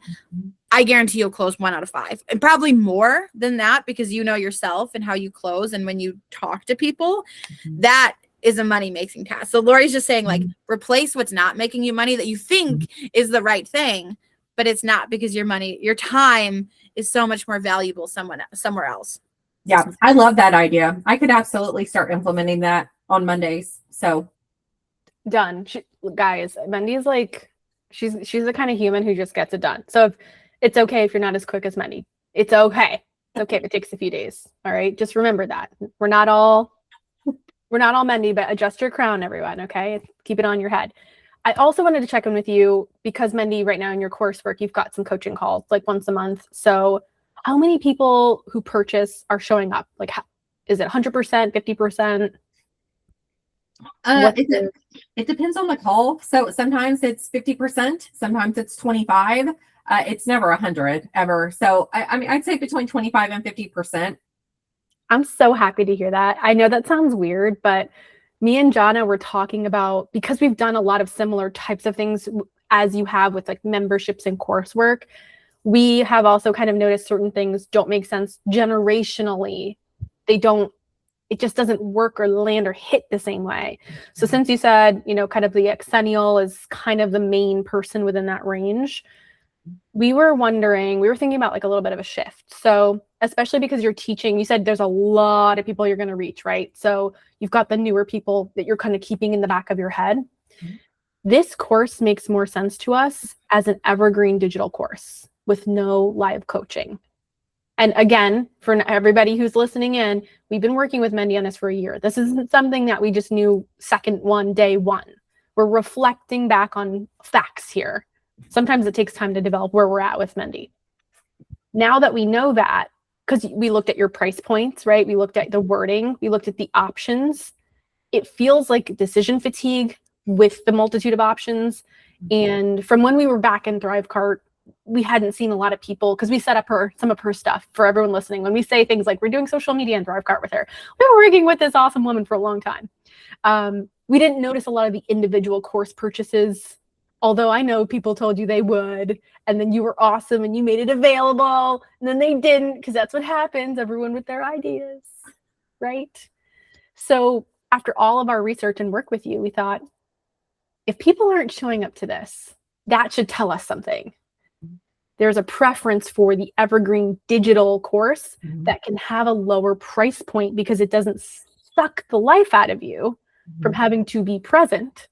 I guarantee you'll close 1 out of 5 and probably more than that because you know yourself and how you close. And when you talk to people, that is a money making task. So Lori's just saying like, replace what's not making you money that you think is the right thing, but it's not because your time is so much more valuable somewhere else. Yeah, I love that idea. I could absolutely start implementing that on Mondays. So done. Guys, Mendy's like, she's the kind of human who just gets it done. So it's okay if you're not as quick as Mendy. It's okay. It's okay if it takes a few days. All right. Just remember that. We're not all Mendy, but adjust your crown, everyone. Okay. Keep it on your head. I also wanted to check in with you because Mendy, right now in your coursework, you've got some coaching calls like once a month. So how many people who purchase are showing up? Like, is it 100%, 50%? It depends on the call. So sometimes it's 50%, sometimes it's 25. It's never 100 ever. So I mean, I'd say between 25 and 50%. I'm so happy to hear that. I know that sounds weird, but me and Jana were talking about, because we've done a lot of similar types of things as you have with like memberships and coursework, we have also kind of noticed certain things don't make sense generationally. It just doesn't work or land or hit the same way. So since you said, kind of the exennial is kind of the main person within that range, we were thinking about like a little bit of a shift. So especially because you're teaching, you said there's a lot of people you're going to reach, right? So you've got the newer people that you're kind of keeping in the back of your head. Mm-hmm. This course makes more sense to us as an evergreen digital course with no live coaching. And again, for everybody who's listening in, we've been working with Mendy on this for a year. This isn't something that we just knew day one. We're reflecting back on facts here. Sometimes it takes time to develop where we're at with Mendy. Now that we know that, because we looked at your price points, right? We looked at the wording, we looked at the options. It feels like decision fatigue with the multitude of options. And from when we were back in ThriveCart, we hadn't seen a lot of people, because we set up some of her stuff for everyone listening. When we say things like we're doing social media in ThriveCart with her, we were working with this awesome woman for a long time. We didn't notice a lot of the individual course purchases, although I know people told you they would, and then you were awesome and you made it available, and then they didn't, because that's what happens, everyone with their ideas, right? So after all of our research and work with you, we thought, if people aren't showing up to this, that should tell us something. There's a preference for the evergreen digital course that can have a lower price point because it doesn't suck the life out of you from having to be present.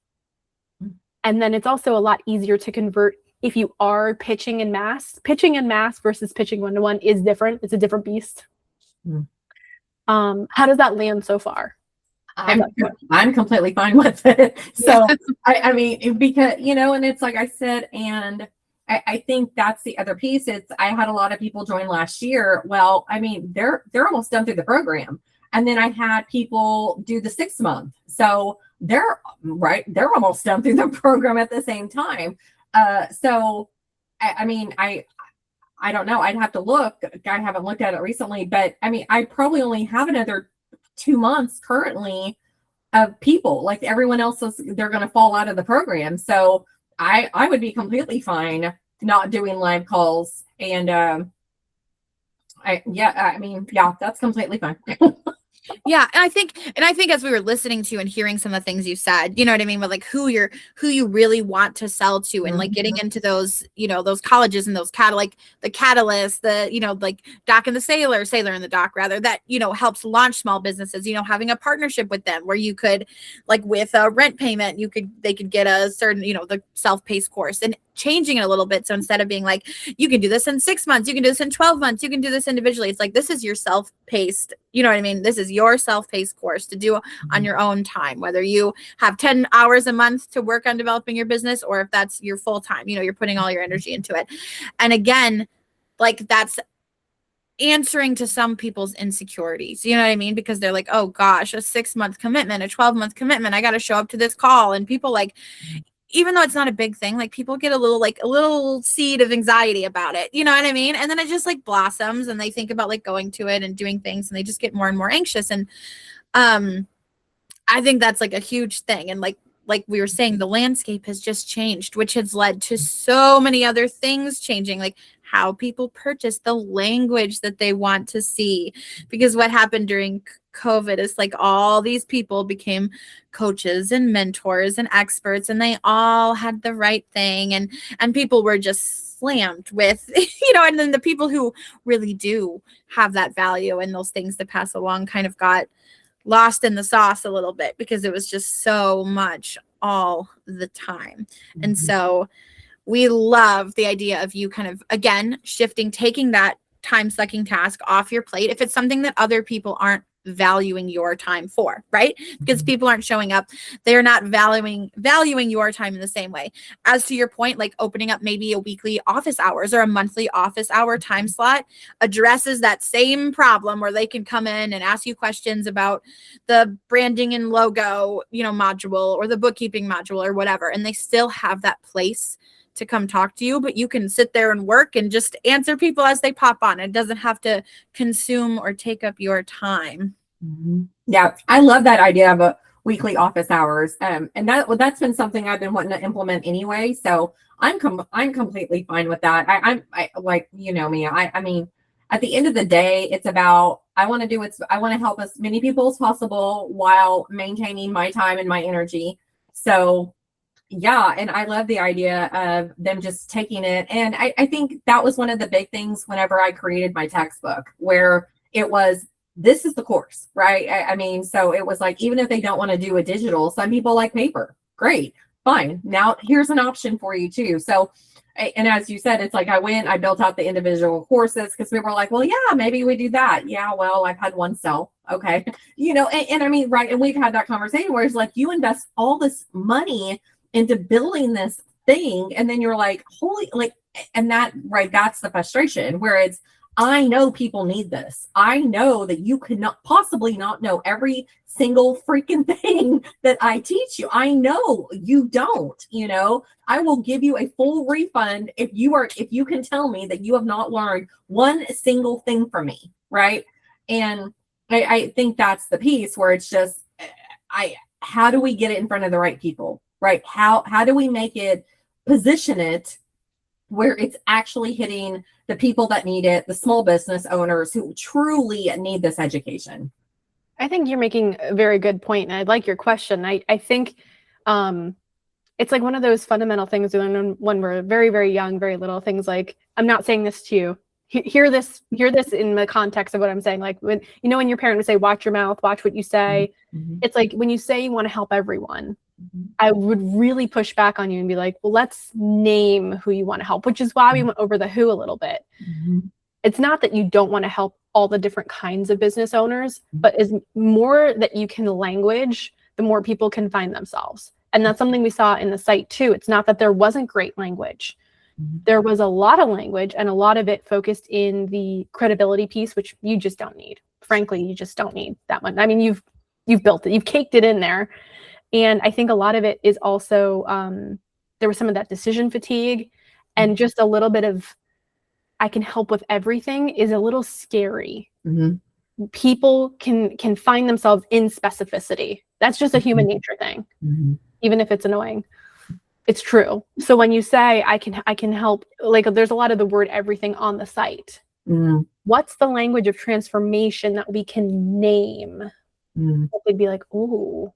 And then it's also a lot easier to convert if you are pitching in mass. Pitching in mass versus pitching one-to-one is different. It's a different beast. How does that land so far? I'm completely fine with it. So I mean, because, and it's like I said, and I think that's the other piece. I had a lot of people join last year. Well, I mean, they're almost done through the program. And then I had people do the 6 month. So they're almost done through the program at the same time. So I mean, I don't know. I'd have to look. I haven't looked at it recently, but I mean, I probably only have another 2 months currently of people. Like everyone else they're going to fall out of the program. So I would be completely fine not doing live calls. And that's completely fine. Yeah. And I think as we were listening to you and hearing some of the things you said, you know what I mean? With like who you really want to sell to and like getting into those, those colleges and those like the Catalyst, like Doc and the Sailor and the Doc rather, that, helps launch small businesses, having a partnership with them where you could, like with a rent payment, they could get a certain, the self-paced course and changing it a little bit. So instead of being like, you can do this in 6 months, you can do this in 12 months, you can do this individually. It's like, this is your self-paced, you know what I mean? This is your self-paced course to do on your own time, whether you have 10 hours a month to work on developing your business, or if that's your full time, you're putting all your energy into it. And again, like that's answering to some people's insecurities, you know what I mean? Because they're like, oh gosh, a 6 month commitment, a 12-month commitment, I got to show up to this call. And people like, even though it's not a big thing, like people get a little seed of anxiety about it. You know what I mean? And then it just like blossoms and they think about like going to it and doing things and they just get more and more anxious. And I think that's like a huge thing. And like like we were saying, the landscape has just changed, which has led to so many other things changing, like how people purchase, the language that they want to see. Because what happened during COVID is like all these people became coaches and mentors and experts, and they all had the right thing, and people were just slammed with, and then the people who really do have that value and those things to pass along kind of got lost in the sauce a little bit because it was just so much all the time. And so we love the idea of you kind of, again, taking that time-sucking task off your plate if it's something that other people aren't valuing your time for, right? Because people aren't showing up, they're not valuing your time in the same way. As to your point, like opening up maybe a weekly office hours or a monthly office hour time slot addresses that same problem where they can come in and ask you questions about the branding and logo, module, or the bookkeeping module or whatever, and they still have that place to come talk to you, but you can sit there and work and just answer people as they pop on. It doesn't have to consume or take up your time. Yeah, I love that idea of a weekly office hours. And that's been something I've been wanting to implement anyway. So I'm completely fine with that. I like, me, I mean, at the end of the day, it's about, I want to help as many people as possible while maintaining my time and my energy. So yeah, and I love the idea of them just taking it. And I think that was one of the big things whenever I created my textbook, where it was, this is the course, right? I mean, so it was like, even if they don't want to do a digital, some people like paper. Great, fine. Now here's an option for you too. So, and as you said, it's like I built out the individual courses because people were like, well, yeah, maybe we do that. Yeah, well, I've had one sell. Okay. And I mean, right. And we've had that conversation where it's like, you invest all this money into building this thing, and then you're like, holy, like, and that, right, that's the frustration, where it's, I know people need this. I know that you could not possibly not know every single freaking thing that I teach you. I know you don't, I will give you a full refund if you can tell me that you have not learned one single thing from me, right? And I think that's the piece where it's just, how do we get it in front of the right people? Right? How do we position it where it's actually hitting the people that need it, the small business owners who truly need this education? I think you're making a very good point, and I like your question. I think it's like one of those fundamental things when we're very, very young, very little, things like, I'm not saying this to you. Hear this in the context of what I'm saying. Like when your parent would say, watch your mouth, watch what you say. It's like when you say you want to help everyone, I would really push back on you and be like, well, let's name who you want to help, which is why we went over the who a little bit. It's not that you don't want to help all the different kinds of business owners, but is more that you can language, the more people can find themselves. And that's something we saw in the site too. It's not that there wasn't great language. There was a lot of language, and a lot of it focused in the credibility piece, which you just don't need. Frankly, you just don't need that one. I mean, you've built it, you've caked it in there. And I think a lot of it is also, there was some of that decision fatigue, and just a little bit of, I can help with everything is a little scary. People can find themselves in specificity. That's just a human nature thing, even if it's annoying. It's true. So when you say I can help, like there's a lot of the word everything on the site. What's the language of transformation that we can name? They'd be like, oh,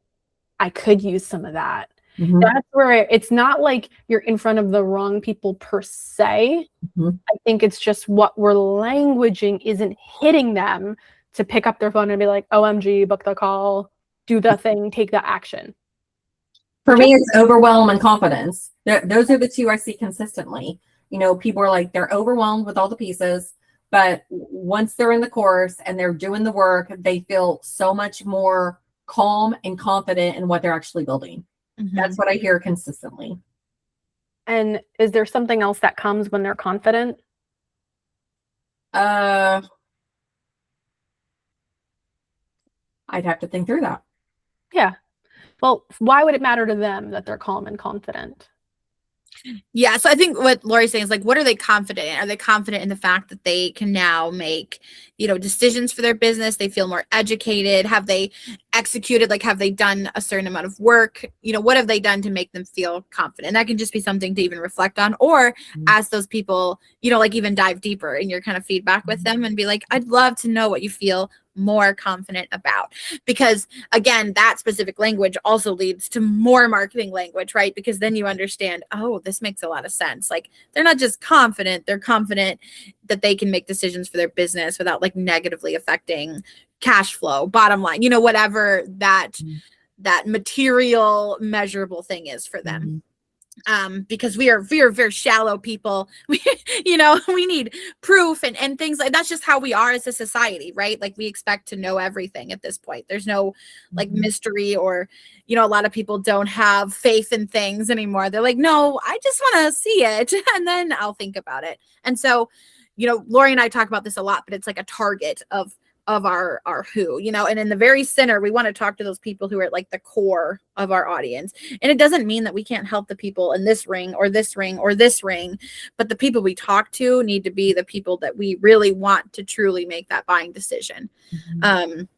I could use some of that. That's where it's not like you're in front of the wrong people per se. I think it's just what we're languaging isn't hitting them to pick up their phone and be like, OMG, book the call, do the thing, take the action. For me, it's overwhelm and confidence. Those are the two I see consistently. People are like, they're overwhelmed with all the pieces, but once they're in the course and they're doing the work, they feel so much more calm and confident in what they're actually building. That's what I hear consistently. And is there something else that comes when they're confident? I'd have to think through that. Yeah. Well, why would it matter to them that they're calm and confident? Yeah. So I think what Lori's saying is like, what are they confident in? Are they confident in the fact that they can now make, decisions for their business? They feel more educated. Have they executed? Like, have they done a certain amount of work? What have they done to make them feel confident? And that can just be something to even reflect on, or ask those people, like even dive deeper in your kind of feedback with them and be like, I'd love to know what you feel more confident about, because again, that specific language also leads to more marketing language, right? Because then you understand, oh, this makes a lot of sense. Like, they're not just confident, they're confident that they can make decisions for their business without like negatively affecting cash flow, bottom line, whatever that material measurable thing is for them. Because we are very shallow people. We need proof and things like that's just how we are as a society, right? Like, we expect to know everything at this point. There's no like mystery, or a lot of people don't have faith in things anymore. They're like, no, I just want to see it and then I'll think about it. And so, Lori and I talk about this a lot, but it's like a target of our who, and in the very center, we want to talk to those people who are at like the core of our audience. And it doesn't mean that we can't help the people in this ring or this ring or this ring, but the people we talk to need to be the people that we really want to truly make that buying decision. And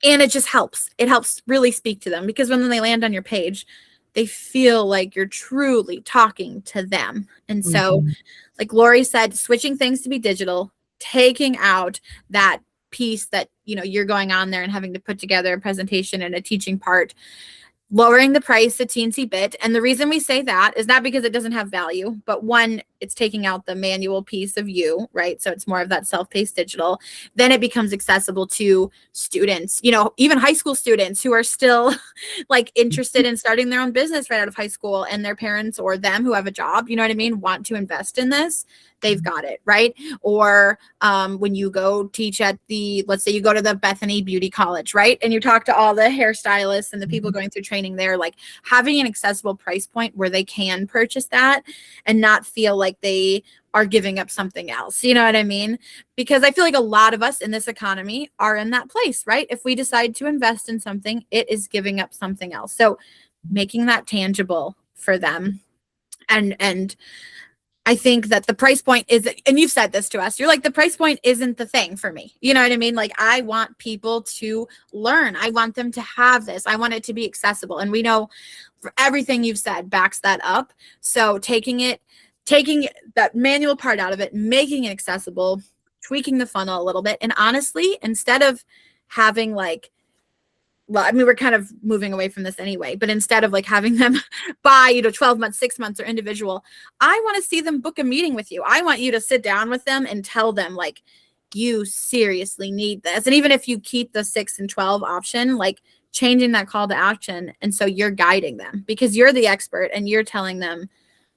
it just helps. It helps really speak to them, because when they land on your page, they feel like you're truly talking to them. And so, like Lori said, switching things to be digital, taking out that piece that you're going on there and having to put together a presentation and a teaching part, lowering the price a teensy bit. And the reason we say that is not because it doesn't have value, but one, it's taking out the manual piece of you, right? So it's more of that self-paced digital. Then it becomes accessible to students, even high school students who are still like interested in starting their own business right out of high school, and their parents or them who have a job, want to invest in this. They've got it, right? Or when you go teach at let's say you go to the Bethany Beauty College, right? And you talk to all the hairstylists and the people going through training there, like having an accessible price point where they can purchase that and not feel like they are giving up something else. You know what I mean? Because I feel like a lot of us in this economy are in that place, right? If we decide to invest in something, it is giving up something else. So making that tangible for them. And I think that the price point is, and you've said this to us, you're like, the price point isn't the thing for me. You know what I mean? Like, I want people to learn. I want them to have this. I want it to be accessible. And we know for everything you've said backs that up. So taking that manual part out of it, making it accessible, tweaking the funnel a little bit. And honestly, instead of having like, well, I mean, we're kind of moving away from this anyway, but instead of like having them buy, 12 months, 6 months, or individual, I want to see them book a meeting with you. I want you to sit down with them and tell them like, you seriously need this. And even if you keep the 6 and 12 option, like changing that call to action. And so you're guiding them because you're the expert and you're telling them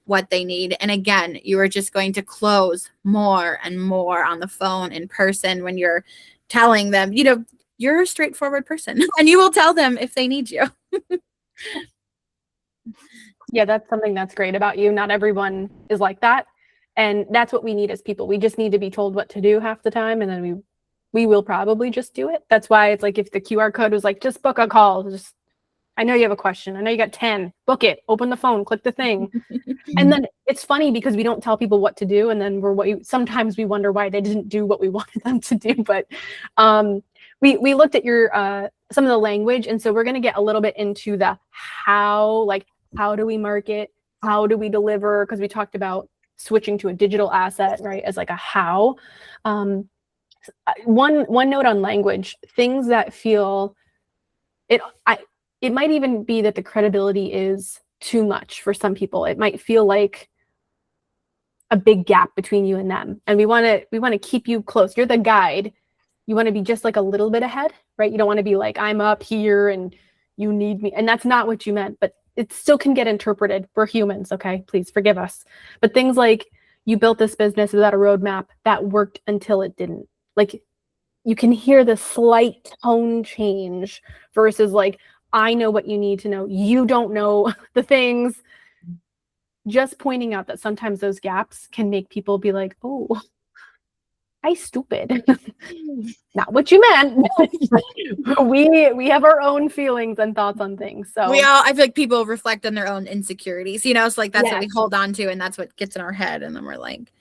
what they need. And again, you are just going to close more and more on the phone in person when you're telling them, you're a straightforward person and you will tell them if they need you. Yeah, that's something that's great about you. Not everyone is like that. And that's what we need as people. We just need to be told what to do half the time. And then we will probably just do it. That's why it's like, if the QR code was like, just book a call, I know you have a question. I know you got 10, book it, open the phone, click the thing. And then it's funny because we don't tell people what to do. And then sometimes we wonder why they didn't do what we wanted them to do. But we looked at your some of the language, and so we're going to get a little bit into the how, like how do we market, how do we deliver, because we talked about switching to a digital asset, right, as like a how. One note on language, things that feel it might even be that the credibility is too much for some people. It might feel like a big gap between you and them, and we want to keep you close. You're the guide. You want to be just like a little bit ahead, right? You don't want to be like, I'm up here and you need me. And that's not what you meant, but it still can get interpreted. We're humans, okay? Please forgive us. But things like, you built this business without a roadmap, that worked until it didn't. Like, you can hear the slight tone change versus like, I know what you need to know. You don't know the things. Just pointing out that sometimes those gaps can make people be like, oh, I stupid. Not what you meant. we have our own feelings and thoughts on things. So I feel like people reflect on their own insecurities, you know, it's like that's what we Yes. hold on to, and that's what gets in our head, and then we're like,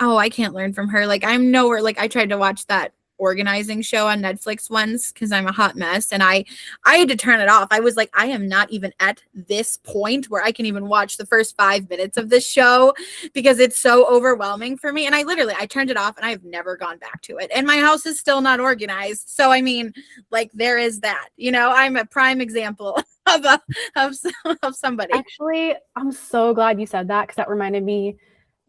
oh, I can't learn from her. Like I'm nowhere. Like I tried to watch that organizing show on Netflix once because I'm a hot mess, and I had to turn it off. I was like, I am not even at this point where I can even watch the first 5 minutes of this show because it's so overwhelming for me. And I turned it off, and I've never gone back to it. And my house is still not organized. So I mean, like there is that. You know, I'm a prime example of somebody. Actually, I'm so glad you said that, because that reminded me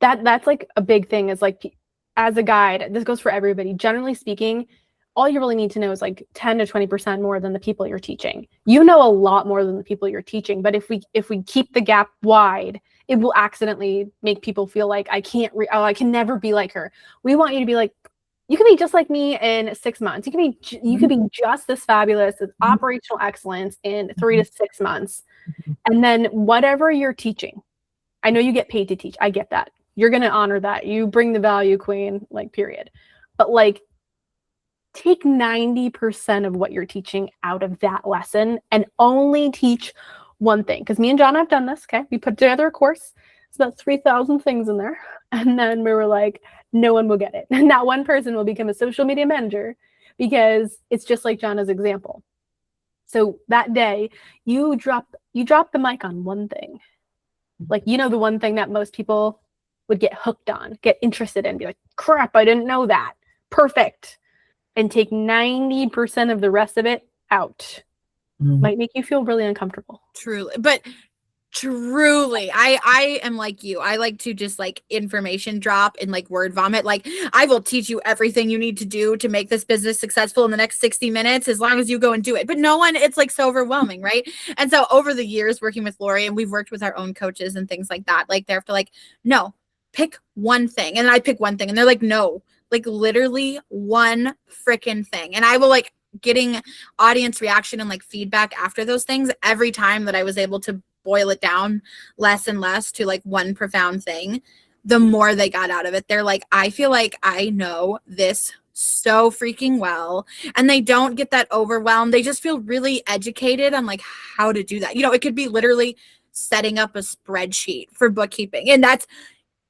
that's like a big thing is like, as a guide, this goes for everybody. Generally speaking, all you really need to know is like 10 to 20% more than the people you're teaching. You know a lot more than the people you're teaching, but if we keep the gap wide, it will accidentally make people feel like I can never be like her. We want you to be like, you can be just like me in 6 months. You could be just as fabulous as operational excellence in 3 to 6 months. And then whatever you're teaching, I know you get paid to teach. I get that. You're going to honor that. You bring the value, queen, like, period. But like, take 90% of what you're teaching out of that lesson and only teach one thing. Because me and John have done this, okay? We put together a course. It's about 3,000 things in there. And then we were like, no one will get it. Not one person will become a social media manager, because it's just like Jonna's example. So that day, you drop the mic on one thing. Like, you know, the one thing that most people would get hooked on, get interested in, be like, crap, I didn't know that. Perfect. And take 90% of the rest of it out. Might make you feel really uncomfortable. Truly. I am like you. I like to just like information drop and like word vomit. Like I will teach you everything you need to do to make this business successful in the next 60 minutes, as long as you go and do it. But it's like so overwhelming, right? And so over the years working with Lori, and we've worked with our own coaches and things like that, like they're like, no, pick one thing. And I pick one thing, and they're like, no, like literally one freaking thing. And I will like getting audience reaction and like feedback after those things every time that I was able to boil it down less and less to like one profound thing. The more they got out of it, they're like, I feel like I know this so freaking well. And they don't get that overwhelmed. They just feel really educated on like how to do that. You know, it could be literally setting up a spreadsheet for bookkeeping, and that's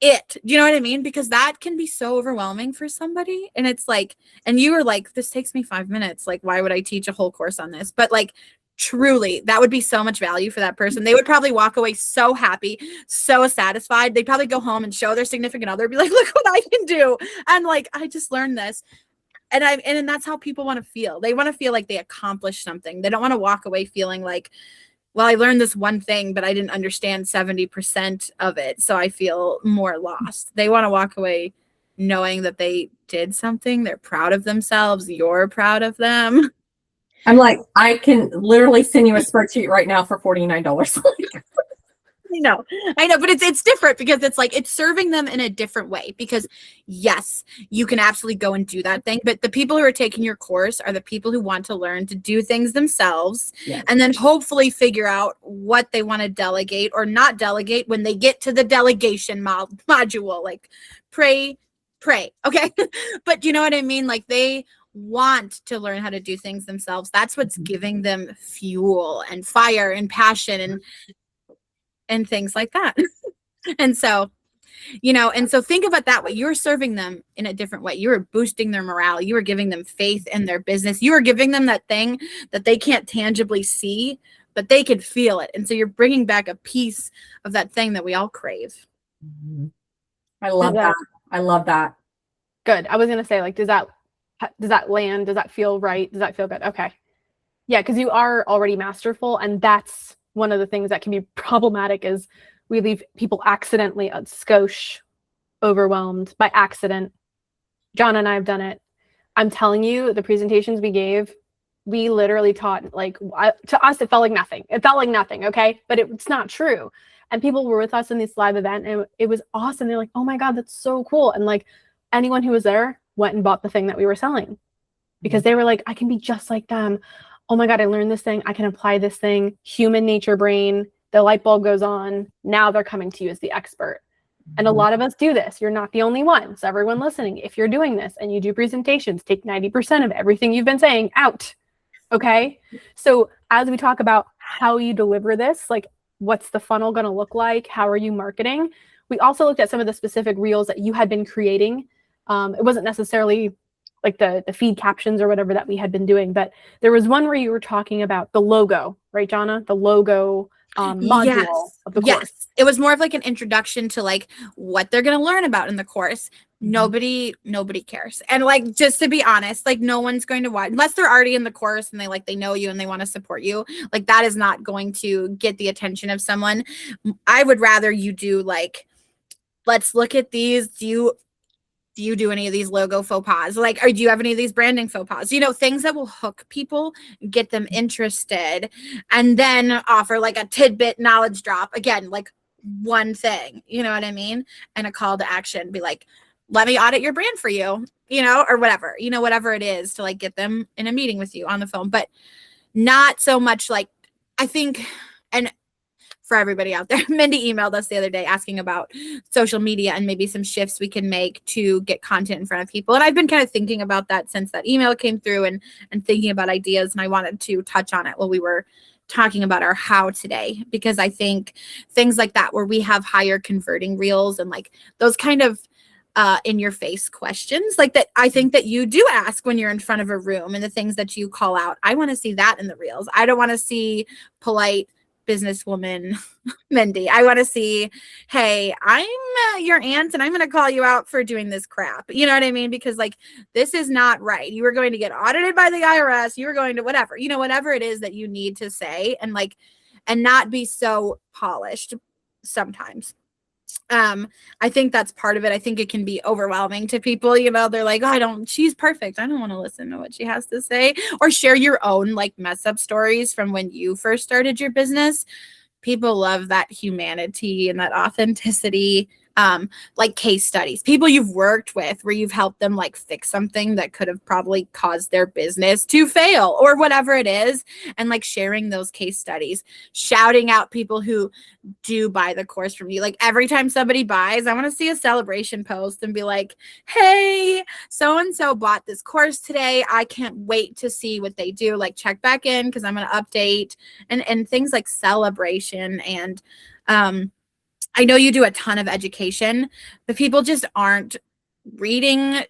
it. Do you know what I mean? Because that can be so overwhelming for somebody. And it's like, and you were like, this takes me 5 minutes. Like, why would I teach a whole course on this? But like, truly, that would be so much value for that person. They would probably walk away so happy, so satisfied. They'd probably go home and show their significant other, be like, look what I can do. And like, I just learned this. And that's how people want to feel. They want to feel like they accomplished something. They don't want to walk away feeling like, well, I learned this one thing, but I didn't understand 70% of it, so I feel more lost. They want to walk away knowing that they did something. They're proud of themselves. You're proud of them. I'm like, I can literally send you a spreadsheet right now for $49. I know, but it's different because it's like it's serving them in a different way. Because yes, you can absolutely go and do that thing, but the people who are taking your course are the people who want to learn to do things themselves, and then hopefully figure out what they want to delegate or not delegate when they get to the delegation module. Like pray, okay? But you know what I mean? Like they want to learn how to do things themselves. That's what's giving them fuel and fire and passion and things like that. And so, you know, and so think about that way. You're serving them in a different way. You are boosting their morale. You are giving them faith in their business. You are giving them that thing that they can't tangibly see, but they can feel it. And so you're bringing back a piece of that thing that we all crave. I love that. I love that. Good. I was going to say, like, does that land? Does that feel right? Does that feel good? Okay. Yeah. Cause you are already masterful. And that's one of the things that can be problematic, is we leave people accidentally skosh, overwhelmed by accident. John and I have done it. I'm telling you, the presentations we gave, we literally taught, like, to us, it felt like nothing. It felt like nothing, okay? But it's not true. And people were with us in this live event, and it was awesome. They're like, oh my God, that's so cool. And like, anyone who was there went and bought the thing that we were selling, because they were like, I can be just like them. Oh my God, I learned this thing. I can apply this thing. Human nature brain, the light bulb goes on. Now they're coming to you as the expert. And a lot of us do this. You're not the only one. So everyone listening, if you're doing this and you do presentations, take 90% of everything you've been saying out. Okay. So as we talk about how you deliver this, like what's the funnel going to look like? How are you marketing? We also looked at some of the specific reels that you had been creating. It wasn't necessarily like the feed captions or whatever that we had been doing, but there was one where you were talking about the logo, right, Jonna? The logo module of the course. Yes. It was more of like an introduction to like what they're going to learn about in the course. Nobody cares. And like, just to be honest, like no one's going to watch unless they're already in the course and they know you and they want to support you. Like that is not going to get the attention of someone. I would rather you do like, let's look at these. Do you do any of these logo faux pas? Like, or do you have any of these branding faux pas? You know, things that will hook people, get them interested, and then offer like a tidbit knowledge drop. Again, like one thing, you know what I mean? And a call to action. Be like, let me audit your brand for you, you know, or whatever, you know, whatever it is to like get them in a meeting with you on the phone. But not so much like, I think, and for everybody out there, Mendy emailed us the other day asking about social media and maybe some shifts we can make to get content in front of people. And I've been kind of thinking about that since that email came through and thinking about ideas. And I wanted to touch on it while we were talking about our how today, because I think things like that, where we have higher converting reels and like those kind of in your face questions like that, I think that you do ask when you're in front of a room and the things that you call out. I want to see that in the reels. I don't want to see polite businesswoman Mendy. I want to see, hey, I'm your aunt and I'm going to call you out for doing this crap. You know what I mean? Because like, this is not right. You are going to get audited by the IRS. You are going to whatever, you know, whatever it is that you need to say and like, and not be so polished sometimes. I think that's part of it. I think it can be overwhelming to people, you know, they're like, oh, she's perfect. I don't want to listen to what she has to say, or share your own like mess up stories from when you first started your business. People love that humanity and that authenticity. Like case studies, people you've worked with where you've helped them like fix something that could have probably caused their business to fail or whatever it is. And like sharing those case studies, shouting out people who do buy the course from you. Like every time somebody buys, I want to see a celebration post and be like, hey, so-and-so bought this course today. I can't wait to see what they do. Like check back in because I'm going to update and things like celebration. And, I know you do a ton of education, but people just aren't reading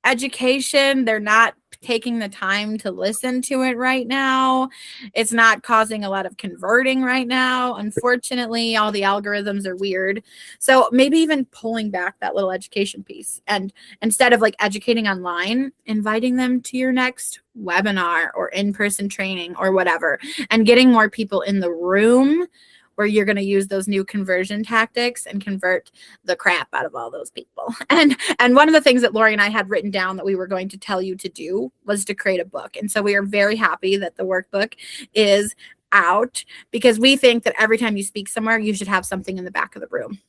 education. They're not taking the time to listen to it right now. It's not causing a lot of converting right now. Unfortunately, all the algorithms are weird. So maybe even pulling back that little education piece and instead of like educating online, inviting them to your next webinar or in-person training or whatever, and getting more people in the room where you're going to use those new conversion tactics and convert the crap out of all those people. And one of the things that Lori and I had written down that we were going to tell you to do was to create a book. And so we are very happy that the workbook is out because we think that every time you speak somewhere, you should have something in the back of the room.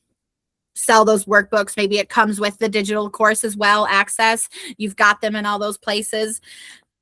Sell those workbooks. Maybe it comes with the digital course as well, access. You've got them in all those places.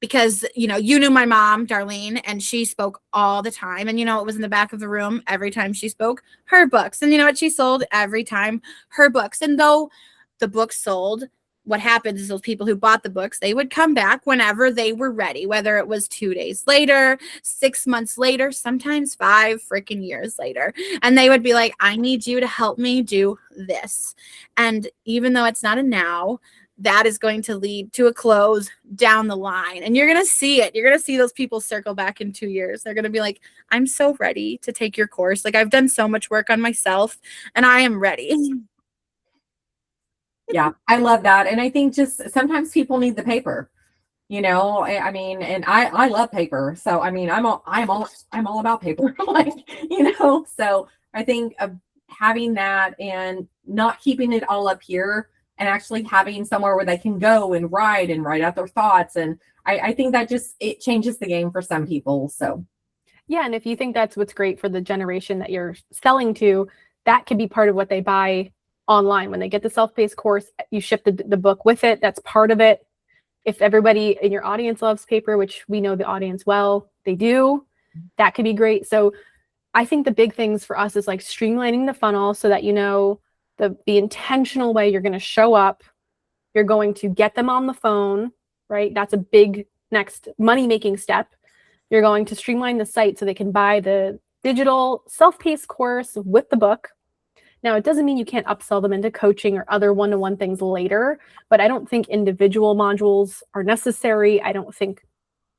Because, you know, you knew my mom, Darlene, and she spoke all the time. And, you know, it was in the back of the room every time she spoke, her books. And you know what? She sold every time, her books. And though the books sold, what happens is those people who bought the books, they would come back whenever they were ready, whether it was 2 days later, 6 months later, sometimes 5 freaking years later. And they would be like, I need you to help me do this. And even though it's not a now, that is going to lead to a close down the line. And you're going to see it. You're going to see those people circle back in 2 years. They're going to be like, I'm so ready to take your course. Like I've done so much work on myself and I am ready. Yeah, I love that. And I think just sometimes people need the paper, you know, I mean, and I love paper. So, I mean, I'm all about paper, like, you know, so I think of having that and not keeping it all up here, and actually having somewhere where they can go and write out their thoughts. And I think that just, it changes the game for some people. So. Yeah. And if you think that's what's great for the generation that you're selling to, that could be part of what they buy online. When they get the self-paced course, you ship the book with it. That's part of it. If everybody in your audience loves paper, which we know the audience well, they do, that could be great. So I think the big things for us is like streamlining the funnel so that, you know, the intentional way you're going to show up. You're going to get them on the phone, right? That's a big next money-making step. You're going to streamline the site so they can buy the digital self-paced course with the book. Now, it doesn't mean you can't upsell them into coaching or other one-to-one things later, but I don't think individual modules are necessary. I don't think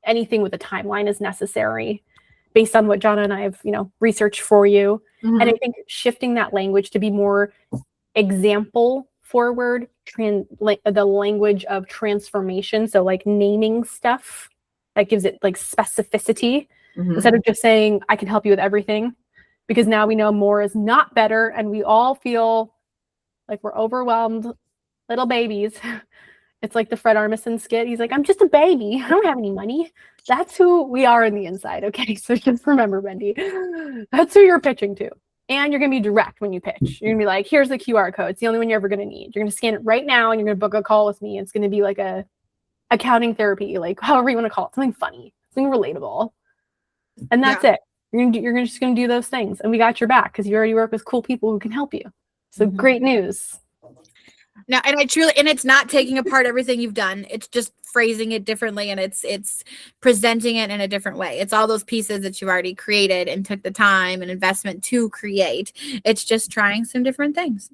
anything with a timeline is necessary based on what Jonna and I have, researched for you. Mhm. And I think shifting that language to be more example forward, the language of transformation. So like naming stuff that gives it like specificity instead of just saying, I can help you with everything, because now we know more is not better. And we all feel like we're overwhelmed little babies. It's like the Fred Armisen skit. He's like, I'm just a baby. I don't have any money. That's who we are in the inside. Okay. So just remember, Mendy, that's who you're pitching to. And you're going to be direct when you pitch. You're going to be like, here's the QR code. It's the only one you're ever going to need. You're going to scan it right now and you're going to book a call with me. It's going to be like a accounting therapy, like however you want to call it, something funny, something relatable. And that's it. You're just going to do those things. And we got your back because you already work with cool people who can help you. So great news. No, and it's not taking apart everything you've done. It's just phrasing it differently, and it's presenting it in a different way. It's all those pieces that you've already created and took the time and investment to create. It's just trying some different things.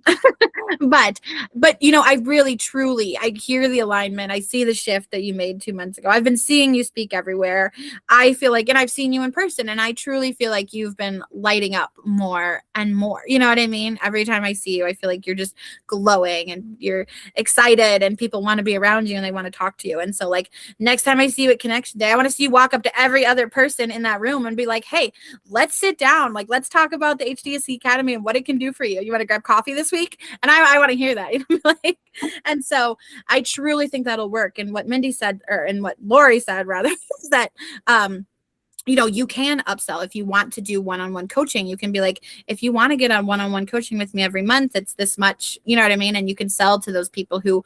but I really truly, I hear the alignment. I see the shift that you made 2 months ago. I've been seeing you speak everywhere. I feel like, and I've seen you in person, and I truly feel like you've been lighting up more and more. You know what I mean? Every time I see you, I feel like you're just glowing and you're excited and people want to be around you and they want to talk to you. And so like next time I see you at Connection Day, I want to see you walk up to every other person in that room and be like, hey, let's sit down. Like, let's talk about the HDC Academy and what it can do for you. You want to grab coffee this week? And I want to hear that. Like, and so I truly think that'll work. And what Mendy said, and what Lori said rather, is that you can upsell if you want to do one-on-one coaching. You can be like, if you want to get on one-on-one coaching with me every month, it's this much, you know what I mean? And you can sell to those people who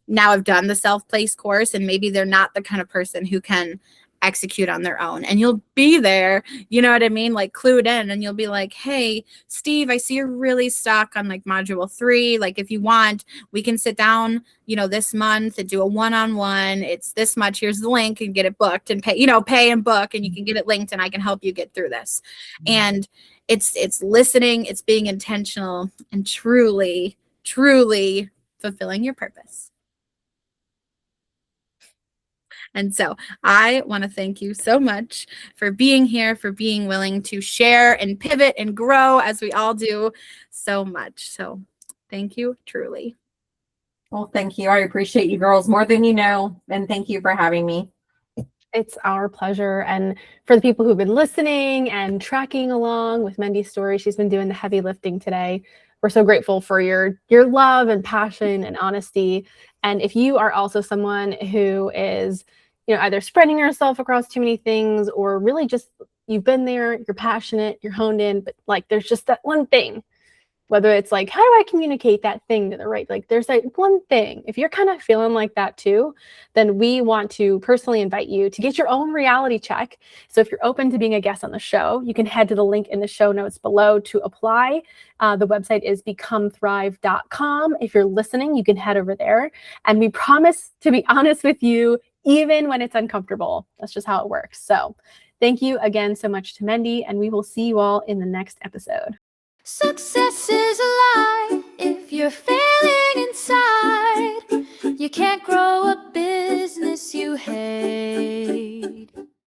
now have done the self-paced course, and maybe they're not the kind of person who can execute on their own. And you'll be there, you know what I mean? Like clued in, and you'll be like, hey, Steve, I see you're really stuck on like module 3. Like if you want, we can sit down, this month and do a one-on-one. It's this much. Here's the link and get it booked and pay and book, and you can get it linked and I can help you get through this. And it's listening, it's being intentional and truly, truly fulfilling your purpose. And so I want to thank you so much for being here, for being willing to share and pivot and grow as we all do so much. So thank you, truly. Well, thank you. I appreciate you girls more than you know. And thank you for having me. It's our pleasure. And for the people who've been listening and tracking along with Mendy's story, she's been doing the heavy lifting today. We're so grateful for your love and passion and honesty. And if you are also someone who is, either spreading yourself across too many things, or really just you've been there, you're passionate, you're honed in, but like there's just that one thing, whether it's like, how do I communicate that thing to the right? Like there's that one thing. If you're kind of feeling like that too, then we want to personally invite you to get your own reality check. So if you're open to being a guest on the show, you can head to the link in the show notes below to apply. The website is becomethrive.com. If you're listening, you can head over there. And we promise to be honest with you, even when it's uncomfortable. That's just how it works. So thank you again so much to Mendy, and we will see you all in the next episode. Success is a lie if you're failing inside. You can't grow a business you hate.